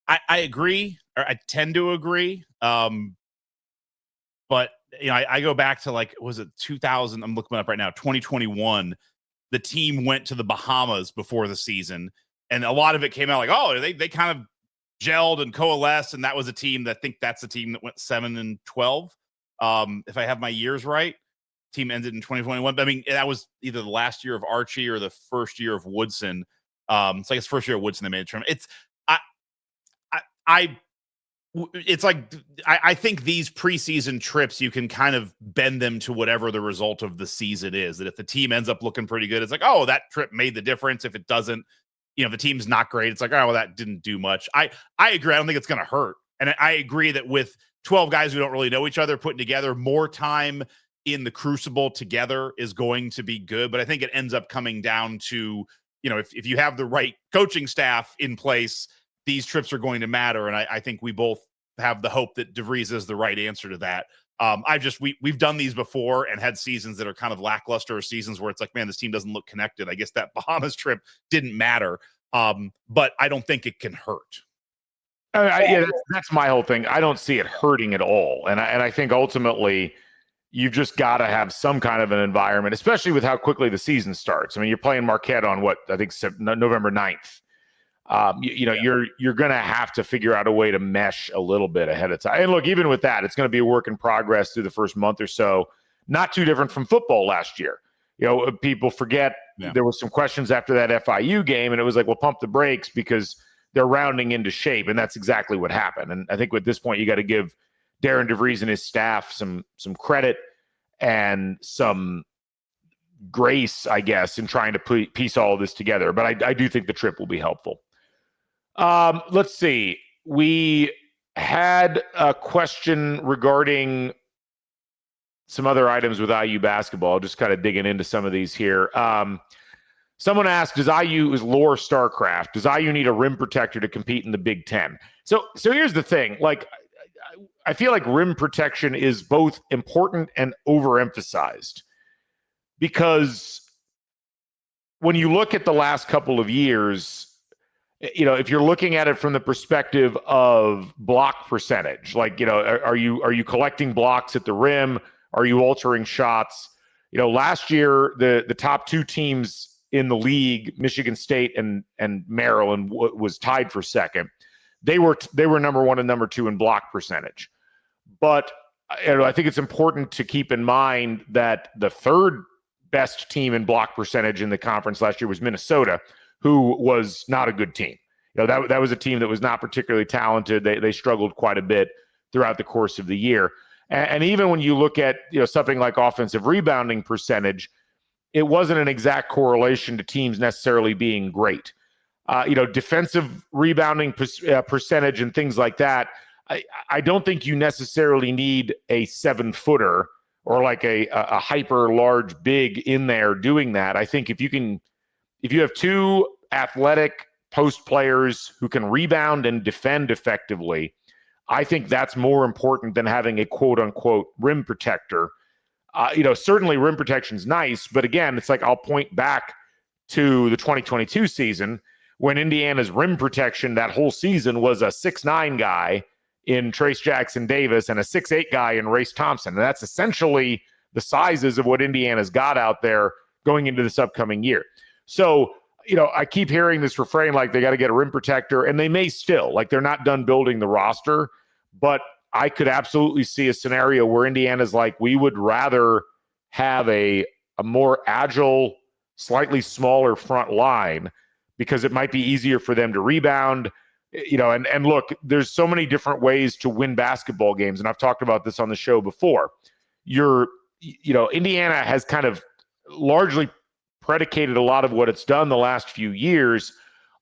I agree, or I tend to agree. But I go back to, like, was it 2000? I'm looking it up right now. 2021, the team went to the Bahamas before the season, and a lot of it came out like, oh, they kind of gelled and coalesced, and that was a team that, I think that's the team that went 7-12. If I have my years right. Team ended in 2021. But I mean, that was either the last year of Archie or the first year of Woodson. It's like his first year of Woodson they made a tournament. I think these preseason trips, you can kind of bend them to whatever the result of the season is. That if the team ends up looking pretty good, it's like, oh, that trip made the difference. If it doesn't, if the team's not great, it's like, oh, well, that didn't do much. I agree. I don't think it's going to hurt. And I agree that with 12 guys who don't really know each other, putting together more time in the crucible together is going to be good. But I think it ends up coming down to, if you have the right coaching staff in place, these trips are going to matter. And I think we both have the hope that DeVries is the right answer to that. We've done these before and had seasons that are kind of lackluster, or seasons where it's like, man, this team doesn't look connected. I guess that Bahamas trip didn't matter. But I don't think it can hurt. That's my whole thing. I don't see it hurting at all. And I think ultimately you've just got to have some kind of an environment, especially with how quickly the season starts. I mean, you're playing Marquette on November 9th. You're going to have to figure out a way to mesh a little bit ahead of time. And look, even with that, it's going to be a work in progress through the first month or so. Not too different from football last year. People forget there was some questions after that FIU game, and it was like, well, pump the brakes because they're rounding into shape. And that's exactly what happened. And I think at this point, you got to give Darren DeVries and his staff some credit and some grace, I guess, in trying to piece all of this together. But I do think the trip will be helpful. Let's see. We had a question regarding some other items with IU basketball. Just kind of digging into some of these here. Someone asked, is lore StarCraft? Does IU need a rim protector to compete in the Big Ten? So here's the thing. Like, I feel like rim protection is both important and overemphasized, because when you look at the last couple of years, if you're looking at it from the perspective of block percentage, like, are you collecting blocks at the rim? Are you altering shots? Last year, the top two teams in the league, Michigan State and Maryland, was tied for second. They were number one and number two in block percentage. But I think it's important to keep in mind that the third best team in block percentage in the conference last year was Minnesota, who was not a good team. That was a team that was not particularly talented. They struggled quite a bit throughout the course of the year. And even when you look at something like offensive rebounding percentage, it wasn't an exact correlation to teams necessarily being great. Defensive rebounding percentage and things like that, I don't think you necessarily need a 7-footer or like a hyper large big in there doing that. I think if you have two athletic post players who can rebound and defend effectively, I think that's more important than having a quote unquote rim protector. Certainly rim protection is nice, but again, it's like, I'll point back to the 2022 season when Indiana's rim protection that whole season was a 6'9" guy in Trace Jackson Davis and a 6'8" guy in Race Thompson. And that's essentially the sizes of what Indiana's got out there going into this upcoming year. So, I keep hearing this refrain like they got to get a rim protector, and they may still, like they're not done building the roster, but I could absolutely see a scenario where Indiana's like, we would rather have a more agile, slightly smaller front line because it might be easier for them to rebound. And look, there's so many different ways to win basketball games, and I've talked about this on the show before. Indiana has kind of largely predicated a lot of what it's done the last few years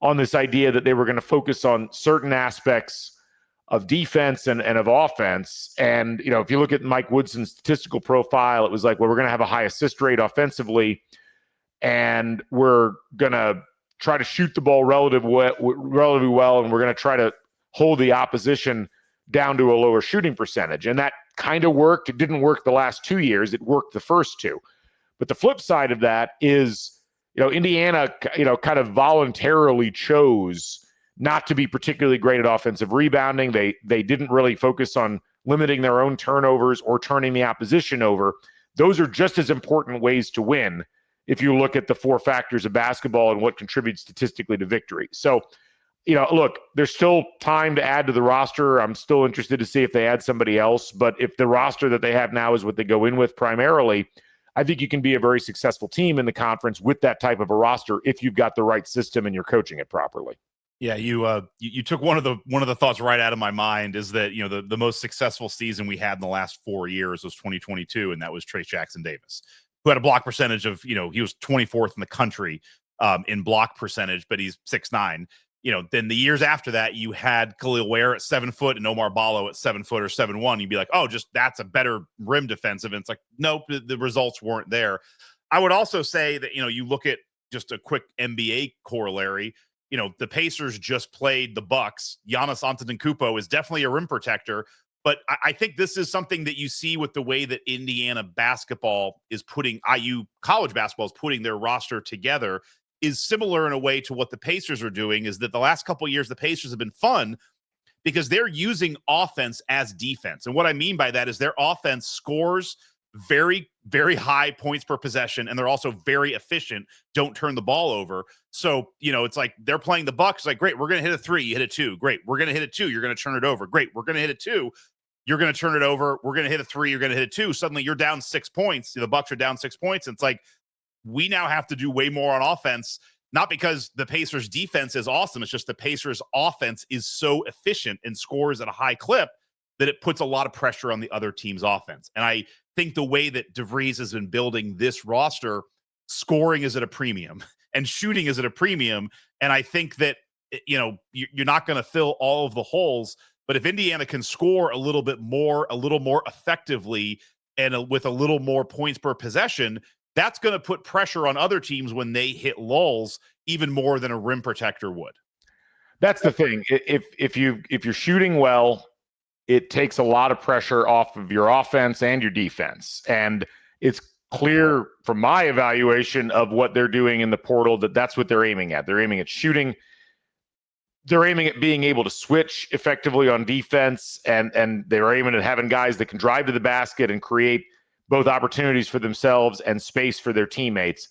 on this idea that they were going to focus on certain aspects of defense and of offense. And, if you look at Mike Woodson's statistical profile, it was like, well, we're going to have a high assist rate offensively, and we're going to try to shoot the ball relatively well, and we're going to try to hold the opposition down to a lower shooting percentage. And that kind of worked. It didn't work the last 2 years. It worked the first two. But the flip side of that is, Indiana, kind of voluntarily chose not to be particularly great at offensive rebounding. They didn't really focus on limiting their own turnovers or turning the opposition over. Those are just as important ways to win if you look at the four factors of basketball and what contributes statistically to victory. So, look, there's still time to add to the roster. I'm still interested to see if they add somebody else. But if the roster that they have now is what they go in with primarily, I think you can be a very successful team in the conference with that type of a roster if you've got the right system and you're coaching it properly. Yeah, you took one of the thoughts right out of my mind. Is that the most successful season we had in the last 4 years was 2022, and that was Trace Jackson Davis, who had a block percentage of he was 24th in the country in block percentage, but he's 6'9". Then the years after that, you had Khalil Ware at 7 foot and Omar Ballo at 7 foot or 7'1". You'd be like, oh, just that's a better rim defensive. And it's like, nope, the results weren't there. I would also say that, you look at just a quick NBA corollary. The Pacers just played the Bucks. Giannis Antetokounmpo is definitely a rim protector. But I think this is something that you see with the way that Indiana basketball is putting, IU college basketball is putting their roster together, is similar in a way to what the Pacers are doing. Is that the last couple of years, the Pacers have been fun because they're using offense as defense. And what I mean by that is their offense scores very, very high points per possession, and they're also very efficient, don't turn the ball over. So, it's like they're playing the Bucks, like, great, we're going to hit a 3, you hit a 2. Great, we're going to hit a 2, you're going to turn it over. Great, we're going to hit a 2, you're going to turn it over. We're going to hit a 3, you're going to hit a 2. Suddenly you're down 6 points. The Bucks are down 6 points. And it's like, we now have to do way more on offense, not because the Pacers defense is awesome. It's just the Pacers offense is so efficient and scores at a high clip that it puts a lot of pressure on the other team's offense. And I think the way that DeVries has been building this roster, scoring is at a premium and shooting is at a premium. And I think that, you're not going to fill all of the holes, but if Indiana can score a little more effectively and with a little more points per possession, that's going to put pressure on other teams when they hit lulls even more than a rim protector would. That's the thing. If you're shooting well, it takes a lot of pressure off of your offense and your defense. And it's clear from my evaluation of what they're doing in the portal that that's what they're aiming at. They're aiming at shooting. They're aiming at being able to switch effectively on defense, and they're aiming at having guys that can drive to the basket and create both opportunities for themselves and space for their teammates.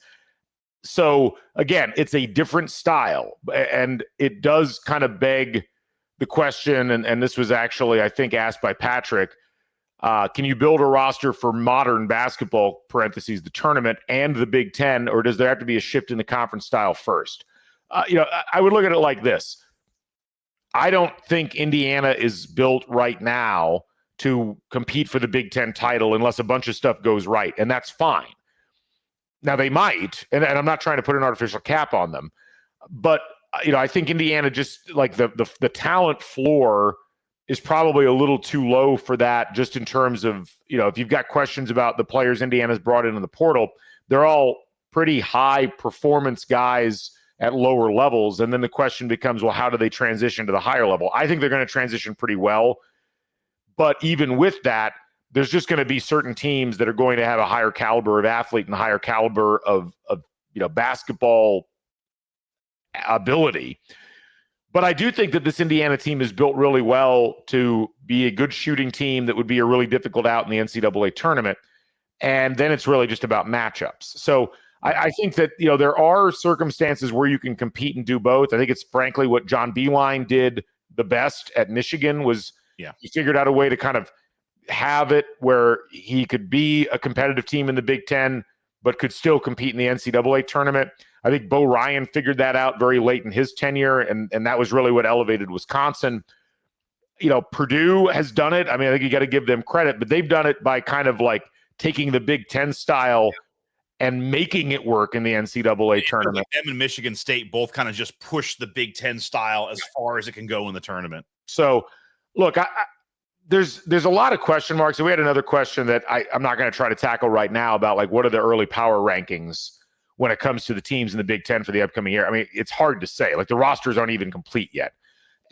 So again, it's a different style, and it does kind of beg the question, and this was actually, I think, asked by Patrick, can you build a roster for modern basketball, parentheses, the tournament and the Big Ten, or does there have to be a shift in the conference style first? I would look at it like this. I don't think Indiana is built right now to compete for the Big Ten title unless a bunch of stuff goes right, and that's fine. Now, they might, and I'm not trying to put an artificial cap on them, but I think Indiana just, like, the talent floor is probably a little too low for that, just in terms of, if you've got questions about the players Indiana's brought into the portal, they're all pretty high performance guys at lower levels. And then the question becomes, well, how do they transition to the higher level? I think they're going to transition pretty well. But even with that, there's just going to be certain teams that are going to have a higher caliber of athlete and a higher caliber of basketball ability. But I do think that this Indiana team is built really well to be a good shooting team that would be a really difficult out in the NCAA tournament. And then it's really just about matchups. So I think that, there are circumstances where you can compete and do both. I think it's frankly what John Beilein did the best at Michigan was he figured out a way to kind of have it where he could be a competitive team in the Big Ten, but could still compete in the NCAA tournament. I think Bo Ryan figured that out very late in his tenure, and that was really what elevated Wisconsin. Purdue has done it. I mean, I think you got to give them credit, but they've done it by kind of like taking the Big Ten style and making it work in the NCAA tournament. Like them and Michigan State both kind of just push the Big Ten style as far as it can go in the tournament. So, look, there's a lot of question marks. And we had another question that I'm not going to try to tackle right now about like what are the early power rankings when it comes to the teams in the Big Ten for the upcoming year. I mean, it's hard to say. Like the rosters aren't even complete yet.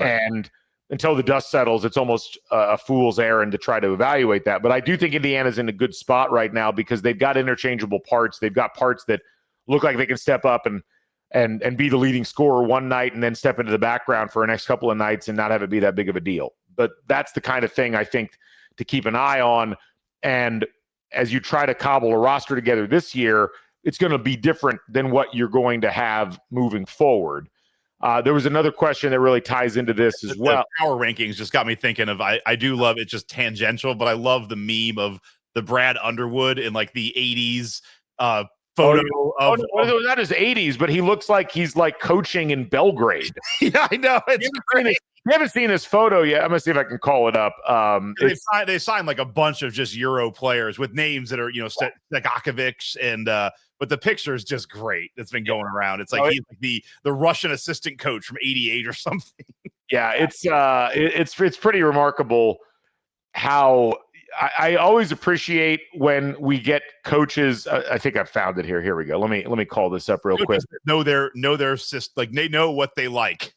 Right. And until the dust settles, it's almost a fool's errand to try to evaluate that. But I do think Indiana's in a good spot right now because they've got interchangeable parts. They've got parts that look like they can step up and be the leading scorer one night and then step into the background for the next couple of nights and not have it be that big of a deal. But that's the kind of thing I think to keep an eye on. And as you try to cobble a roster together this year, it's going to be different than what you're going to have moving forward. There was another question that really ties into this as well. The power rankings just got me thinking of, I do love it, just tangential, but I love the meme of the Brad Underwood in like the 80s photo of not his 80s, but he looks like he's like coaching in Belgrade. Yeah, I know. It's great. You haven't seen his photo yet. I'm going to see if I can call it up. They signed like a bunch of just Euro players with names that are, Stegakovic and but the picture is just great. That's been going around. It's like he's like the Russian assistant coach from '88 or something. Yeah, it's pretty remarkable how I always appreciate when we get coaches. I think I found it here. Here we go. Let me call this up real quick. Know their like they know what they like.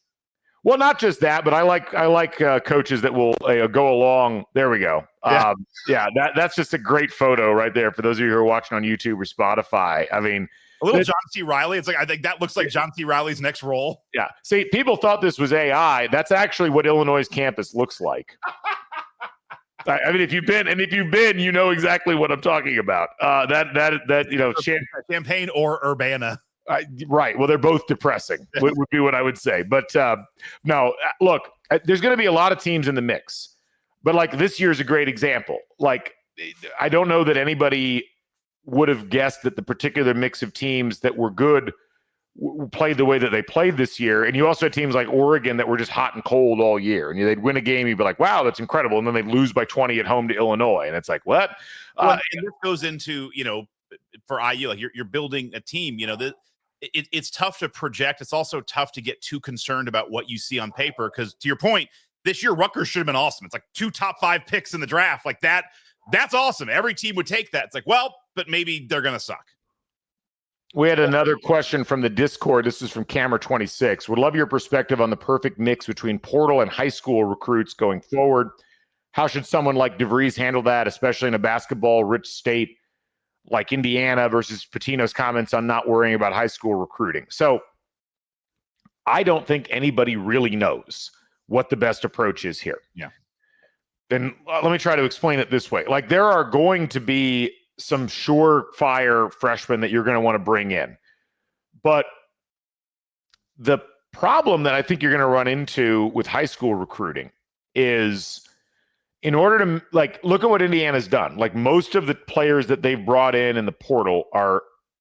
Well, not just that, but I like coaches that will go along. There we go. That's just a great photo right there for those of you who are watching on YouTube or Spotify. I mean, a little John C. Reilly. It's like I think that looks like John C. Reilly's next role. Yeah. See, people thought this was AI. That's actually what Illinois' campus looks like. I mean, if you've been, you know exactly what I'm talking about. Champaign or Urbana. Right. Well, they're both depressing would be what I would say. But no, look, there's going to be a lot of teams in the mix. But like this year's a great example. Like, I don't know that anybody would have guessed that the particular mix of teams that were good played the way that they played this year. And you also had teams like Oregon that were just hot and cold all year. And they'd win a game, you'd be like, wow, that's incredible. And then they'd lose by 20 at home to Illinois. And it's like, what? And this goes into, for IU, like you're building a team, it's tough to project. It's also tough to get too concerned about what you see on paper. Because to your point, this year Rutgers should have been awesome. It's like 2 top 5 picks in the draft. Like that's awesome. Every team would take that. It's like, well, but maybe they're going to suck. We had another question from the Discord. This is from Camera26. Would love your perspective on the perfect mix between portal and high school recruits going forward. How should someone like DeVries handle that, especially in a basketball-rich state like Indiana versus Pitino's comments on not worrying about high school recruiting? So I don't think anybody really knows what the best approach is here. Yeah. Then let me try to explain it this way. Like there are going to be some surefire freshmen that you're going to want to bring in. But the problem that I think you're going to run into with high school recruiting is in order to look at what Indiana's done. Like most of the players that they've brought in the portal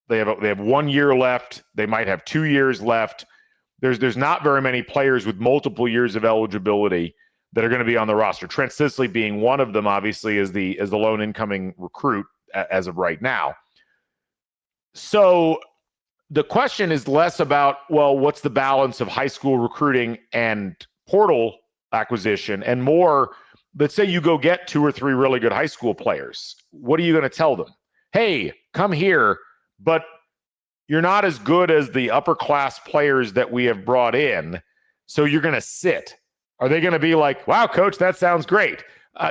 they have 1 year left. They might have 2 years left. There's not very many players with multiple years of eligibility that are going to be on the roster. Trent Sisley being one of them, obviously, as the lone incoming recruit as of right now. So the question is less about, well, what's the balance of high school recruiting and portal acquisition, and more, let's say you go get 2 or 3 really good high school players. What are you going to tell them? Hey, come here, but you're not as good as the upper class players that we have brought in, so you're going to sit. Are they going to be like, wow, coach, that sounds great?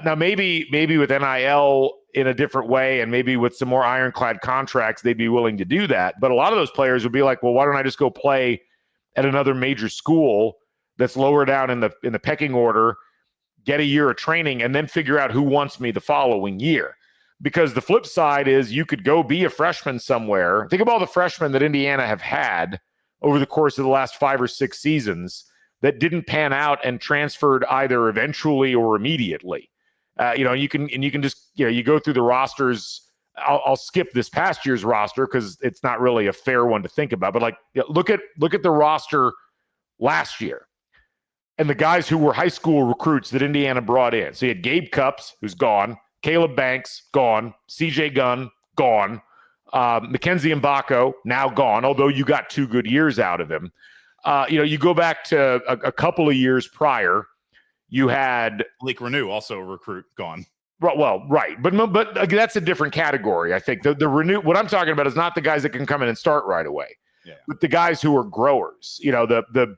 Now, maybe with NIL in a different way and maybe with some more ironclad contracts, they'd be willing to do that. But a lot of those players would be like, well, why don't I just go play at another major school that's lower down in the pecking order, get a year of training, and then figure out who wants me the following year? Because the flip side is you could go be a freshman somewhere. Think of all the freshmen that Indiana have had over the course of the last 5 or 6 seasons that didn't pan out and transferred either eventually or immediately. You can just, you go through the rosters. I'll skip this past year's roster because it's not really a fair one to think about. But look at the roster last year and the guys who were high school recruits that Indiana brought in. So you had Gabe Cupps, who's gone, Caleb Banks, gone, CJ Gunn, gone, Mackenzie Mbako, now gone, although you got 2 good years out of him. You go back to a couple of years prior, you had Blake Renew, also a recruit, gone. Well, right. But that's a different category. I think the renew, what I'm talking about is not the guys that can come in and start right away, but the guys who are growers. The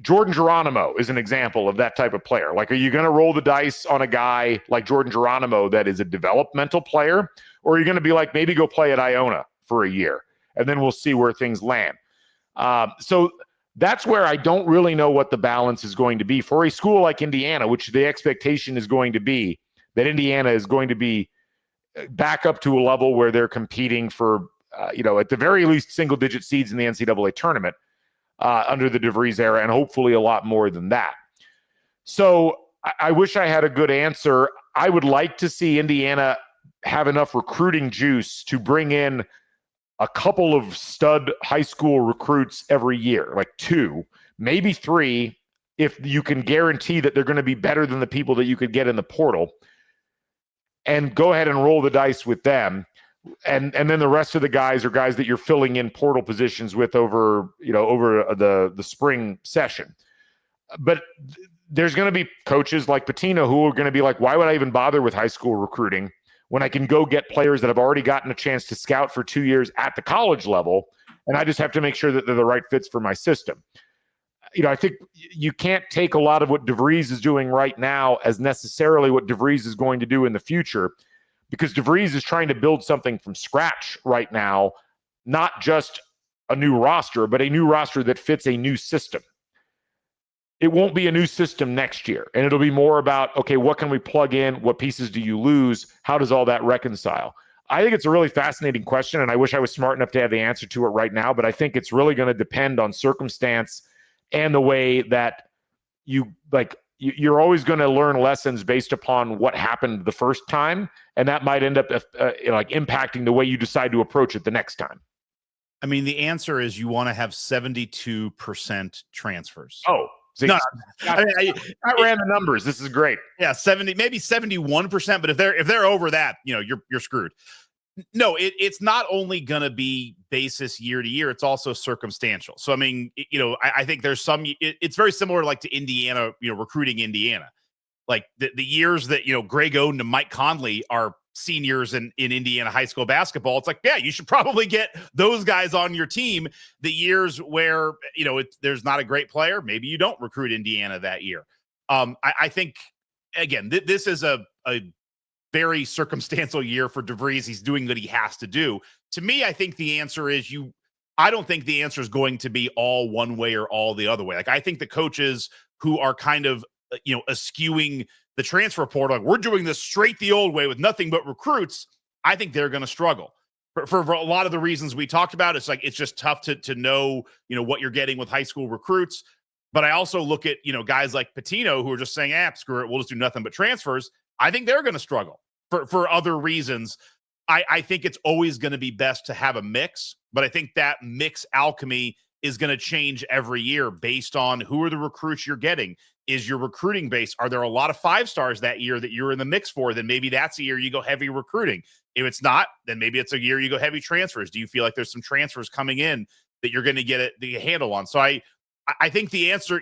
Jordan Geronimo is an example of that type of player. Like, are you going to roll the dice on a guy like Jordan Geronimo that is a developmental player? Or are you going to be like, maybe go play at Iona for a year and then we'll see where things land? So that's where I don't really know what the balance is going to be for a school like Indiana, which the expectation is going to be that Indiana is going to be back up to a level where they're competing for, at the very least, single-digit seeds in the NCAA tournament under the DeVries era, and hopefully a lot more than that. So I wish I had a good answer. I would like to see Indiana have enough recruiting juice to bring in a couple of stud high school recruits every year, like 2, maybe 3, if you can guarantee that they're going to be better than the people that you could get in the portal, and go ahead and roll the dice with them. And then the rest of the guys are guys that you're filling in portal positions with over the spring session. But there's going to be coaches like Pitino who are going to be like, why would I even bother with high school recruiting when I can go get players that have already gotten a chance to scout for 2 years at the college level, and I just have to make sure that they're the right fits for my system. I think you can't take a lot of what DeVries is doing right now as necessarily what DeVries is going to do in the future, because DeVries is trying to build something from scratch right now, not just a new roster, but a new roster that fits a new system. It won't be a new system next year, and it'll be more about, okay, what can we plug in? What pieces do you lose? How does all that reconcile? I think it's a really fascinating question, and I wish I was smart enough to have the answer to it right now, but I think it's really going to depend on circumstance and the way that you're always going to learn lessons based upon what happened the first time, and that might end up impacting the way you decide to approach it the next time. I mean, the answer is you want to have 72% transfers. Oh, see, no, I ran the numbers. This is great. Yeah, 70, maybe 71%. But if they're over that, you're screwed. No, it's not only going to be basis year to year, it's also circumstantial. So, I mean, I think there's it's very similar like to Indiana, recruiting Indiana. Like the years that, Greg Oden and Mike Conley are seniors in Indiana high school basketball. It's like, yeah, you should probably get those guys on your team. The years where, there's not a great player, maybe you don't recruit Indiana that year. I think, again, this is a very circumstantial year for DeVries. He's doing what he has to do. To me, I think the answer is I don't think the answer is going to be all one way or all the other way. Like, I think the coaches who are kind of, eschewing the transfer portal, like, we're doing this straight the old way with nothing but recruits, I think they're going to struggle for a lot of the reasons we talked about. It's like, it's just tough to know, what you're getting with high school recruits. But I also look at, guys like Pitino who are just saying, screw it, we'll just do nothing but transfers. I think they're going to struggle for other reasons. I think it's always going to be best to have a mix, but I think that mix alchemy is going to change every year based on who are the recruits you're getting. Is your recruiting base, are there a lot of 5-stars that year that you're in the mix for? Then maybe that's a year you go heavy recruiting. If it's not, then maybe it's a year you go heavy transfers. Do you feel like there's some transfers coming in that you're going to get the handle on? So I think the answer,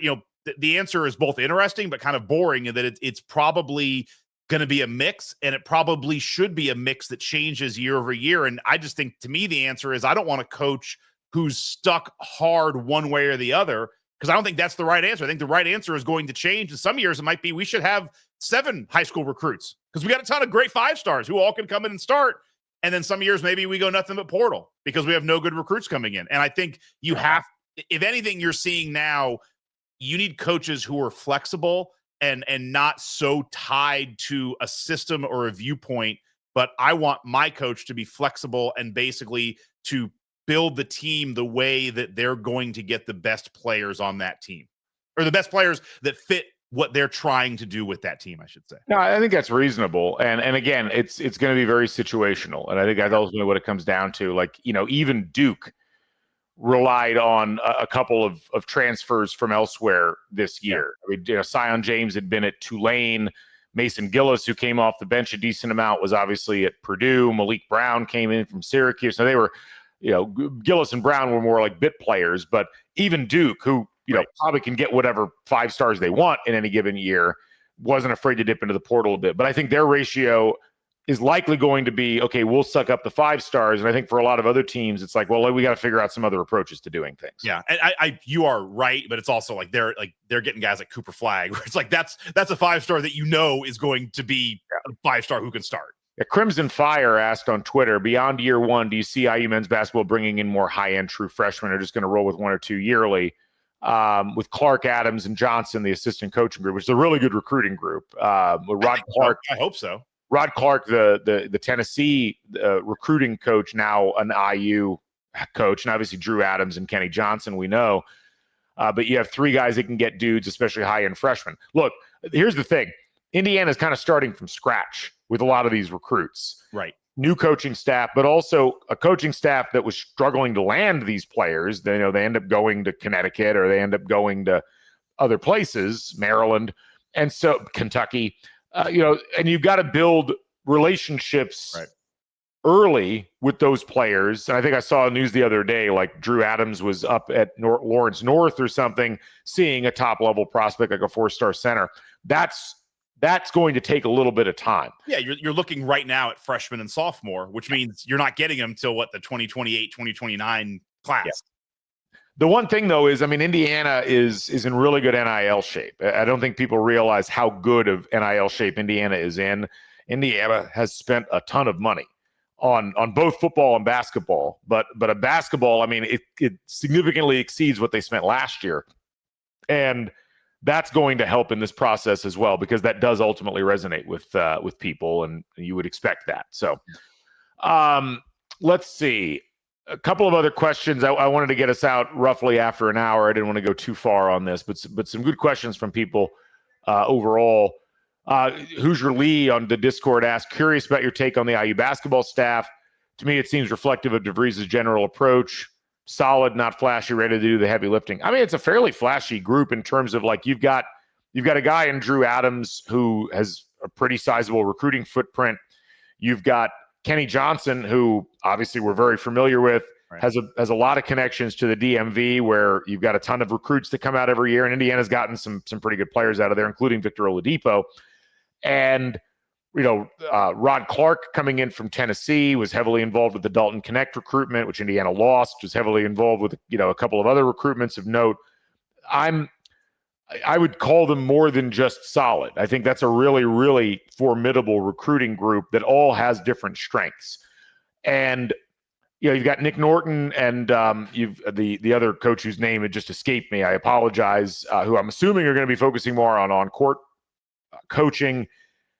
the answer is both interesting but kind of boring, in that it's probably going to be a mix, and it probably should be a mix that changes year over year. And I just think, to me, the answer is I don't want a coach who's stuck hard one way or the other, because I don't think that's the right answer. I think the right answer is going to change. In some years, it might be we should have 7 high school recruits because we got a ton of great 5-stars who all can come in and start. And then some years, maybe we go nothing but portal because we have no good recruits coming in. And I think you have, if anything, you're seeing now, you need coaches who are flexible and not so tied to a system or a viewpoint but I want my coach to be flexible and basically to build the team the way that they're going to get the best players on that team, or the best players that fit what they're trying to do with that team, I should say. No, I think that's reasonable. And again, it's going to be very situational. And I think that's ultimately what it comes down to. Like, even Duke relied on a couple of transfers from elsewhere this year. I mean, Sion James had been at Tulane. Mason Gillis, who came off the bench a decent amount, was obviously at Purdue. Malik Brown came in from Syracuse. So they were, Gillis and Brown were more like bit players. But even Duke, who probably can get whatever 5 stars they want in any given year, wasn't afraid to dip into the portal a bit. But I think their ratio is likely going to be, okay, we'll suck up the 5 stars. And I think for a lot of other teams, it's like, well, we got to figure out some other approaches to doing things. Yeah. And you are right, but it's also like they're getting guys like Cooper Flagg, where it's like that's a 5-star that is going to be a 5-star who can start. Yeah, Crimson Fire asked on Twitter, beyond year one, do you see IU men's basketball bringing in more high-end true freshmen, or just going to roll with 1 or 2 yearly? With Clark, Adams, and Johnson, the assistant coaching group, which is a really good recruiting group. With Rod Clark, I hope so. Rod Clark, the Tennessee recruiting coach, now an IU coach, and obviously Drew Adams and Kenny Johnson, we know. But you have 3 guys that can get dudes, especially high-end freshmen. Look, here's the thing. Indiana's kind of starting from scratch with a lot of these recruits. Right. New coaching staff, but also a coaching staff that was struggling to land these players. They end up going to Connecticut, or they end up going to other places, Maryland, and so Kentucky. And you've got to build relationships early with those players. And I think I saw news the other day, like Drew Adams was up at Lawrence North or something, seeing a top-level prospect like a 4-star center. That's going to take a little bit of time. Yeah, you're looking right now at freshman and sophomore, which means you're not getting them until the 2028, 2029 class. Yeah. The one thing, though, is, Indiana is in really good NIL shape. I don't think people realize how good of NIL shape Indiana is in. Indiana has spent a ton of money on both football and basketball, but a basketball, it significantly exceeds what they spent last year. And that's going to help in this process as well, because that does ultimately resonate with people, and you would expect that. So let's see. A couple of other questions. I wanted to get us out roughly after an hour. I didn't want to go too far on this, but some good questions from people overall. Hoosier Lee on the Discord asked, curious about your take on the IU basketball staff. To me, it seems reflective of DeVries' general approach. Solid, not flashy, ready to do the heavy lifting. It's a fairly flashy group in terms of, like, you've got a guy in Drew Adams who has a pretty sizable recruiting footprint. You've got Kenny Johnson, who obviously we're very familiar with, has a lot of connections to the DMV, where you've got a ton of recruits that come out every year, and Indiana's gotten some pretty good players out of there, including Victor Oladipo. And Rod Clark, coming in from Tennessee, was heavily involved with the Dalton Connect recruitment, which Indiana lost, was heavily involved with, a couple of other recruitments of note. I would call them more than just solid. I think that's a really, really formidable recruiting group that all has different strengths. And, you've got Nick Norton and you've the other coach whose name had just escaped me. I apologize, who I'm assuming are going to be focusing more on court coaching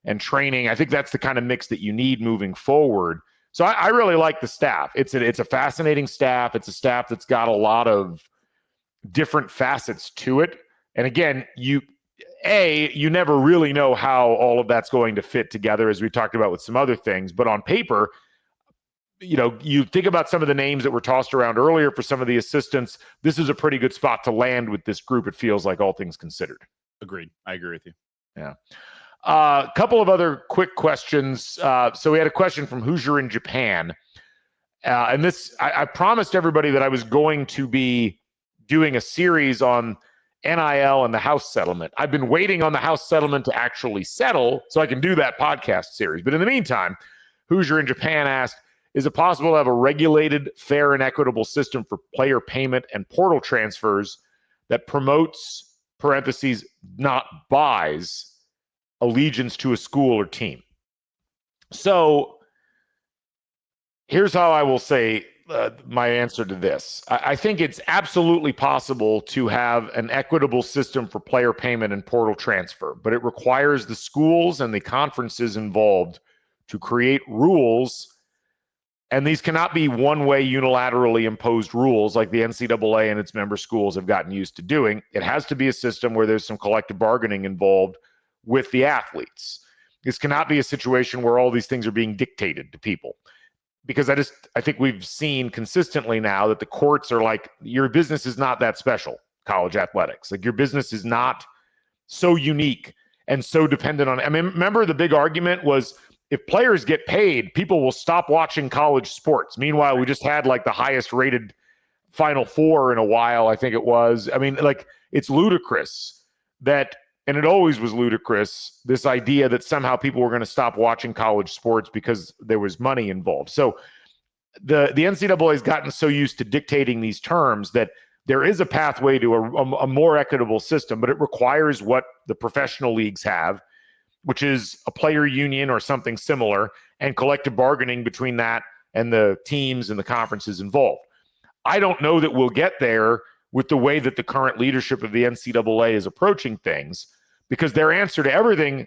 and training. I think that's the kind of mix that you need moving forward. So I really like the staff. It's a fascinating staff. It's a staff that's got a lot of different facets to it. And again, you never really know how all of that's going to fit together, as we talked about with some other things. But on paper, you think about some of the names that were tossed around earlier for some of the assistants. This is a pretty good spot to land with this group, it feels like, all things considered. Agreed. I agree with you. Yeah. A couple of other quick questions. So we had a question from Hoosier in Japan. And this, I promised everybody that I was going to be doing a series on NIL and the house settlement. I've been waiting on the house settlement to actually settle so I can do that podcast series. But in the meantime, Hoosier in Japan asked, is it possible to have a regulated, fair, and equitable system for player payment and portal transfers that promotes, parentheses, not buys, allegiance to a school or team? So here's how I will say my answer to this. I think it's absolutely possible to have an equitable system for player payment and portal transfer, but it requires the schools and the conferences involved to create rules. And these cannot be one-way unilaterally imposed rules like the NCAA and its member schools have gotten used to doing. It has to be a system where there's some collective bargaining involved with the athletes. This cannot be a situation where all these things are being dictated to people. Because I think we've seen consistently now that the courts are like, your business is not that special, college athletics. Like, your business is not so unique and so dependent on, I mean, remember the big argument was, if players get paid, people will stop watching college sports. Meanwhile, we just had like the highest rated Final Four in a while, I think it was. I mean, like, it's ludicrous that, and it always was ludicrous, this idea that somehow people were going to stop watching college sports because there was money involved. So the NCAA has gotten so used to dictating these terms that there is a pathway to a more equitable system, but it requires what the professional leagues have, which is a player union or something similar, and collective bargaining between that and the teams and the conferences involved. I don't know that we'll get there with the way that the current leadership of the NCAA is approaching things, because their answer to everything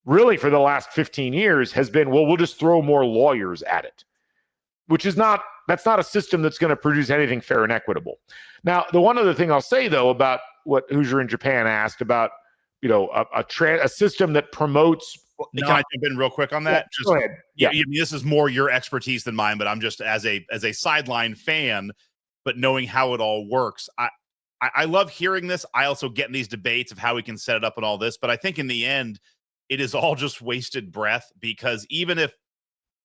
really for the last 15 years has been, well, we'll just throw more lawyers at it, which is not, that's not a system that's going to produce anything fair and equitable. Now, the one other thing I'll say, though, about what Hoosier in Japan asked about, you know, a system that promotes. Can I jump in real quick on that? Go ahead. Yeah. I mean, this is more your expertise than mine, but I'm just as a sideline fan, but knowing how it all works, I love hearing this. I also get in these debates of how we can set it up and all this, but I think in the end, it is all just wasted breath, because even if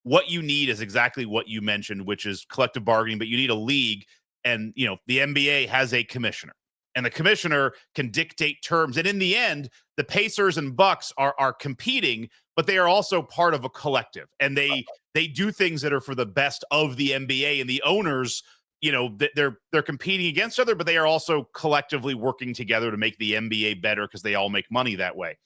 what you need is exactly what you mentioned, which is collective bargaining, but you need a league, and, you know, the NBA has a commissioner, and the commissioner can dictate terms. And in the end, the Pacers and Bucks are competing, but they are also part of a collective, and they do things that are for the best of the NBA, and the owners, you know, they're competing against each other, but they are also collectively working together to make the NBA better, because they all make money that way.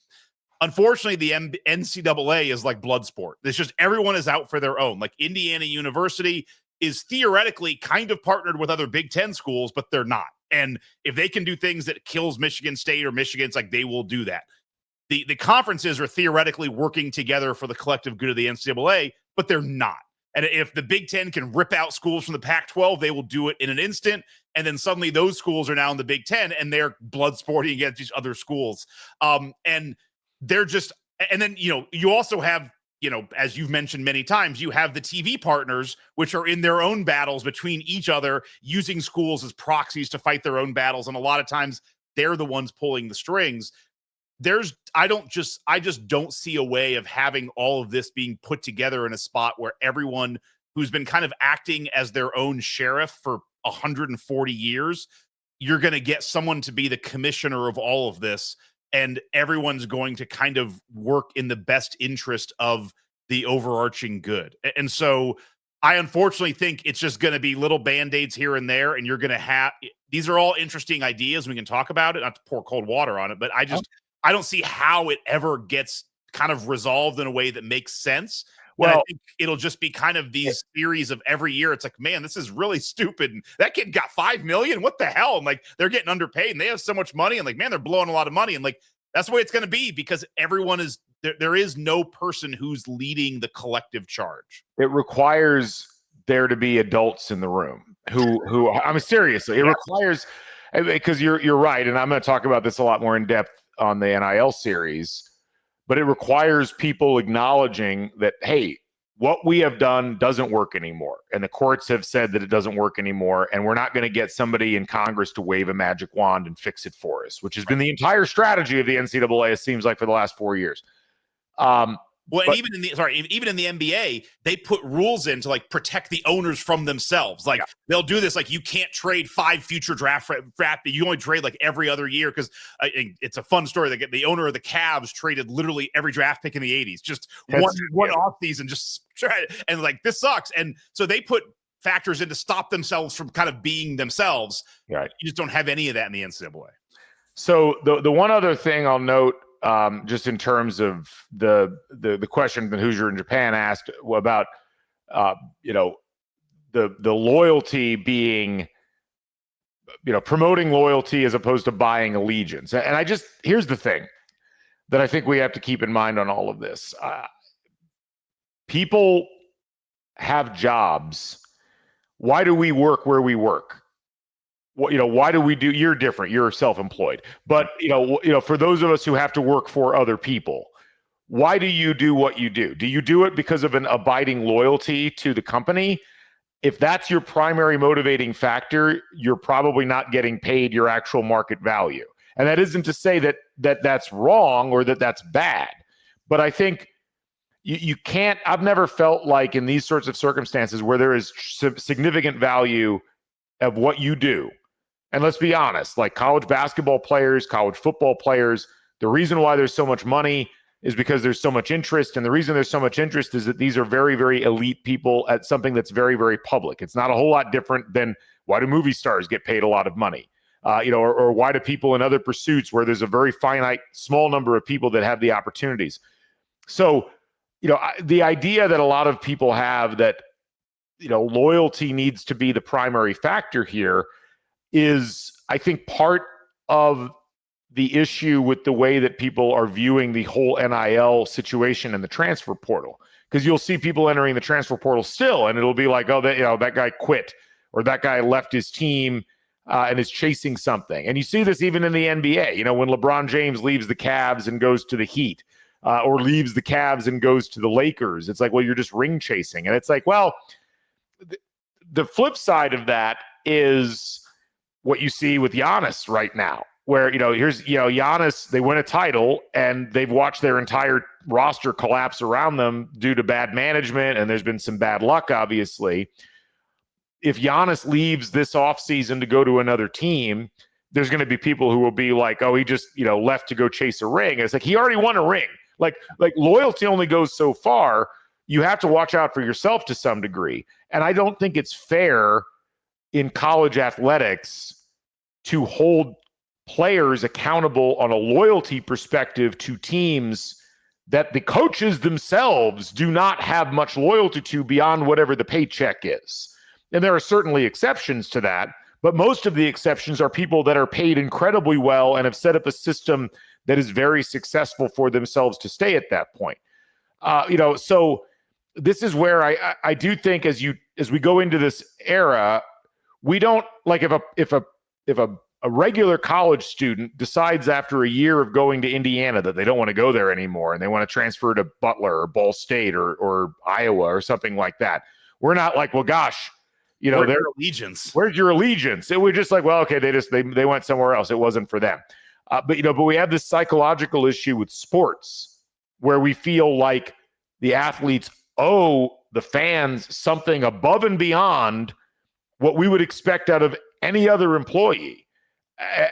Unfortunately, the NCAA is like blood sport. It's just everyone is out for their own. Like, Indiana University is theoretically kind of partnered with other Big Ten schools, but they're not. And if they can do things that kills Michigan State or Michigan's, like, they will do that. The conferences are theoretically working together for the collective good of the NCAA, but they're not. And if the Big Ten can rip out schools from the Pac-12, they will do it in an instant. And then suddenly those schools are now in the Big Ten, and they're blood sporting against these other schools. And they're just, and then, you know, you also have, you know, as you've mentioned many times, you have the TV partners, which are in their own battles between each other, using schools as proxies to fight their own battles. And a lot of times they're the ones pulling the strings. I just don't see a way of having all of this being put together in a spot where everyone who's been kind of acting as their own sheriff for 140 years, you're going to get someone to be the commissioner of all of this, and everyone's going to kind of work in the best interest of the overarching good. And so I unfortunately think it's just going to be little band-aids here and there, and you're going to have, these are all interesting ideas. We can talk about it, not to pour cold water on it, but I don't see how it ever gets kind of resolved in a way that makes sense. Well, and I think it'll just be kind of these series of every year. It's like, man, this is really stupid. And that kid got $5 million. What the hell? And like, they're getting underpaid, and they have so much money. And like, man, they're blowing a lot of money. And like, that's the way it's going to be, because everyone is there. There is no person who's leading the collective charge. It requires there to be adults in the room who I mean, seriously, it requires, because you're right. And I'm going to talk about this a lot more in depth on the NIL series, but it requires people acknowledging that, hey, what we have done doesn't work anymore. And the courts have said that it doesn't work anymore. And we're not going to get somebody in Congress to wave a magic wand and fix it for us, which has been the entire strategy of the NCAA, it seems like, for the last 4 years. Well, and even in the NBA, they put rules in to like protect the owners from themselves. Like they'll do this, like you can't trade 5 future draft. You only trade like every other year, because it's a fun story. The owner of the Cavs traded literally every draft pick in the 80s, just one off season, just try, and like, this sucks. And so they put factors in to stop themselves from kind of being themselves. Right. You just don't have any of that in the NCAA. So the one other thing I'll note, just in terms of the question that Hoosier in Japan asked about, the loyalty being, promoting loyalty as opposed to buying allegiance. And here's the thing that I think we have to keep in mind on all of this. people have jobs. Why do we work where we work? Why do we do? You're different. You're self-employed, but for those of us who have to work for other people, why do you do what you do? Do you do it because of an abiding loyalty to the company? If that's your primary motivating factor, you're probably not getting paid your actual market value. And that isn't to say that that's wrong or that that's bad, but I think you can't. I've never felt like in these sorts of circumstances where there is significant value of what you do. And let's be honest, like college basketball players, college football players, the reason why there's so much money is because there's so much interest. And the reason there's so much interest is that these are very, very elite people at something that's very, very public. It's not a whole lot different than why do movie stars get paid a lot of money? Or why do people in other pursuits where there's a very finite, small number of people that have the opportunities? So, the idea that a lot of people have that, loyalty needs to be the primary factor here is, I think, part of the issue with the way that people are viewing the whole NIL situation and the transfer portal. Because you'll see people entering the transfer portal still, and it'll be like, oh, that guy quit, or that guy left his team and is chasing something. And you see this even in the NBA. When LeBron James leaves the Cavs and goes to the Heat, or leaves the Cavs and goes to the Lakers, it's like, well, you're just ring chasing. And it's like, well, the flip side of that is what you see with Giannis right now, where, here's, Giannis, they win a title and they've watched their entire roster collapse around them due to bad management. And there's been some bad luck, obviously. If Giannis leaves this offseason to go to another team, there's going to be people who will be like, oh, he just, left to go chase a ring. And it's like, he already won a ring. Like loyalty only goes so far. You have to watch out for yourself to some degree. And I don't think it's fair in college athletics to hold players accountable on a loyalty perspective to teams that the coaches themselves do not have much loyalty to beyond whatever the paycheck is. And there are certainly exceptions to that, but most of the exceptions are people that are paid incredibly well and have set up a system that is very successful for themselves to stay at that point. So this is where I do think as we go into this era, we don't like if a regular college student decides after a year of going to Indiana that they don't want to go there anymore and they want to transfer to Butler or Ball State or Iowa or something like that. We're not like, well, gosh, where's your allegiance? Where's your allegiance? And we're just like, well, okay, they went somewhere else. It wasn't for them. But we have this psychological issue with sports where we feel like the athletes owe the fans something above and beyond what we would expect out of any other employee.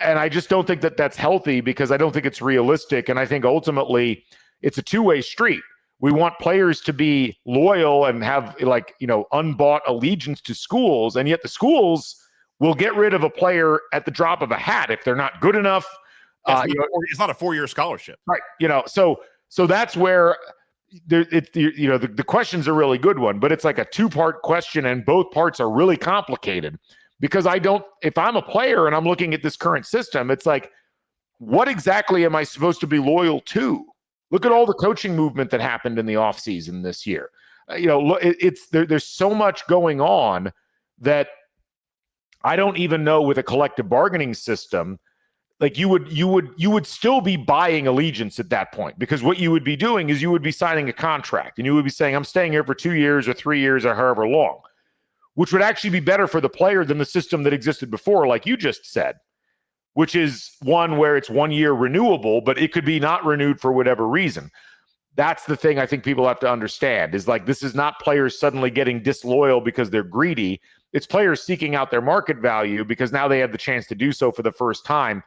And I just don't think that that's healthy, because I don't think it's realistic. And I think ultimately it's a two-way street. We want players to be loyal and have unbought allegiance to schools. And yet the schools will get rid of a player at the drop of a hat if they're not good enough. It's not a 4-year scholarship. Right. So that's where the question's a really good one, but it's like a two-part question and both parts are really complicated. Because if I'm a player and I'm looking at this current system, it's like, what exactly am I supposed to be loyal to? Look at all the coaching movement that happened in the offseason this year. There's so much going on that I don't even know with a collective bargaining system. Like you would still be buying allegiance at that point, because what you would be doing is you would be signing a contract and you would be saying, I'm staying here for 2 years or 3 years or however long, which would actually be better for the player than the system that existed before, like you just said, which is one where it's 1 year renewable, but it could be not renewed for whatever reason. That's the thing I think people have to understand is like, this is not players suddenly getting disloyal because they're greedy. It's players seeking out their market value because now they have the chance to do so for the first time.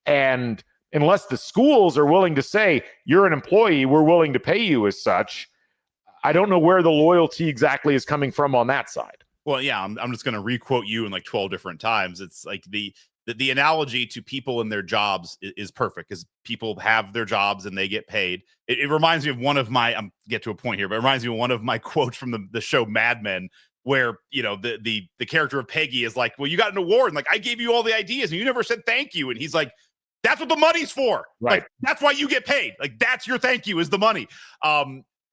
And unless the schools are willing to say, you're an employee, we're willing to pay you as such, I don't know where the loyalty exactly is coming from on that side. Well, yeah, I'm just going to requote you in like 12 different times. It's like the analogy to people in their jobs is perfect, because people have their jobs and they get paid. It reminds me of one of my, I'm get to a point here, but it reminds me of one of my quotes from the show Mad Men, where, the character of Peggy is like, well, you got an award and like, I gave you all the ideas and you never said thank you. And he's like, that's what the money's for. Right. Like, that's why you get paid. Like, that's your thank you is the money.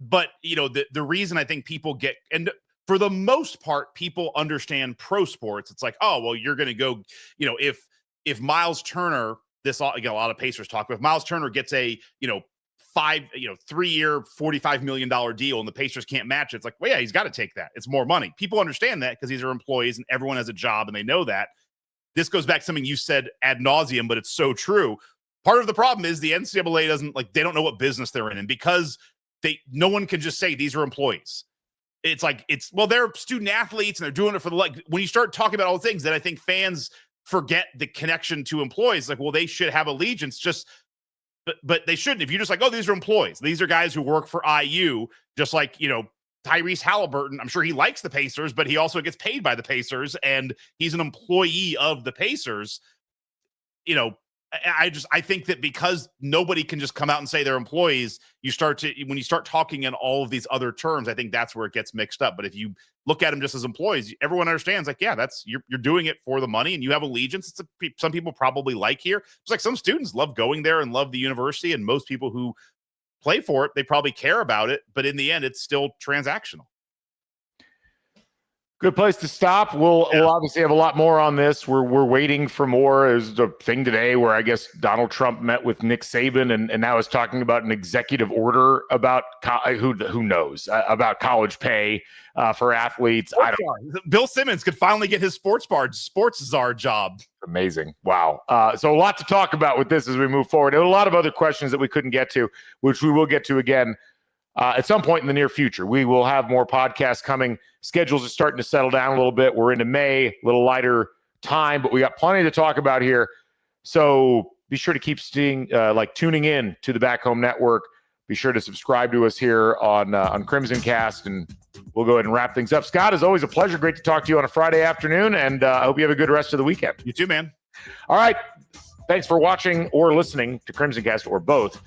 But, the reason I think people get, and for the most part, people understand pro sports. It's like, oh, well, you're going to go, if Miles Turner, again, a lot of Pacers talk about, if Miles Turner gets a, 3-year, $45 million deal and the Pacers can't match it, it's like, well, yeah, he's got to take that. It's more money. People understand that because these are employees and everyone has a job and they know that. This goes back to something you said ad nauseum, but it's so true. Part of the problem is the NCAA doesn't, they don't know what business they're in. And because no one can just say these are employees. It's like, they're student athletes and they're doing it for when you start talking about all the things that I think fans forget the connection to employees, like, well, they should have allegiance but they shouldn't. If you're just like, oh, these are employees. These are guys who work for IU, just like, Tyrese Halliburton. I'm sure he likes the Pacers, but he also gets paid by the Pacers and he's an employee of the Pacers. I think that because nobody can just come out and say they're employees, when you start talking in all of these other terms, I think that's where it gets mixed up. But if you look at them just as employees, everyone understands, like, yeah, you're doing it for the money and you have allegiance. Some people probably like here. It's like some students love going there and love the university, and most people who play for it, they probably care about it. But in the end, it's still transactional. Good place to stop. We'll obviously have a lot more on this. We're waiting for more. There's a thing today where I guess Donald Trump met with Nick Saban and now is talking about an executive order about who knows about college pay for athletes. Bill Simmons could finally get his sports czar job. Amazing. Wow. So a lot to talk about with this as we move forward. And a lot of other questions that we couldn't get to, which we will get to again at some point in the near future. We will have more podcasts coming. Schedules are starting to settle down a little bit. We're into May, a little lighter time, but we got plenty to talk about here. So be sure to keep tuning in to the Back Home Network. Be sure to subscribe to us here on CrimsonCast, and we'll go ahead and wrap things up. Scott, it's always a pleasure. Great to talk to you on a Friday afternoon, and I hope you have a good rest of the weekend. You too, man. All right. Thanks for watching or listening to CrimsonCast, or both.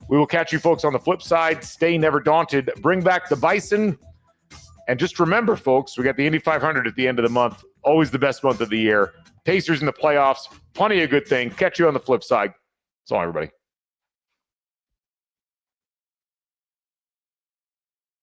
We will catch you folks on the flip side. Stay never daunted. Bring back the Bison. And just remember, folks, we got the Indy 500 at the end of the month. Always the best month of the year. Pacers in the playoffs. Plenty of good things. Catch you on the flip side. So long, everybody.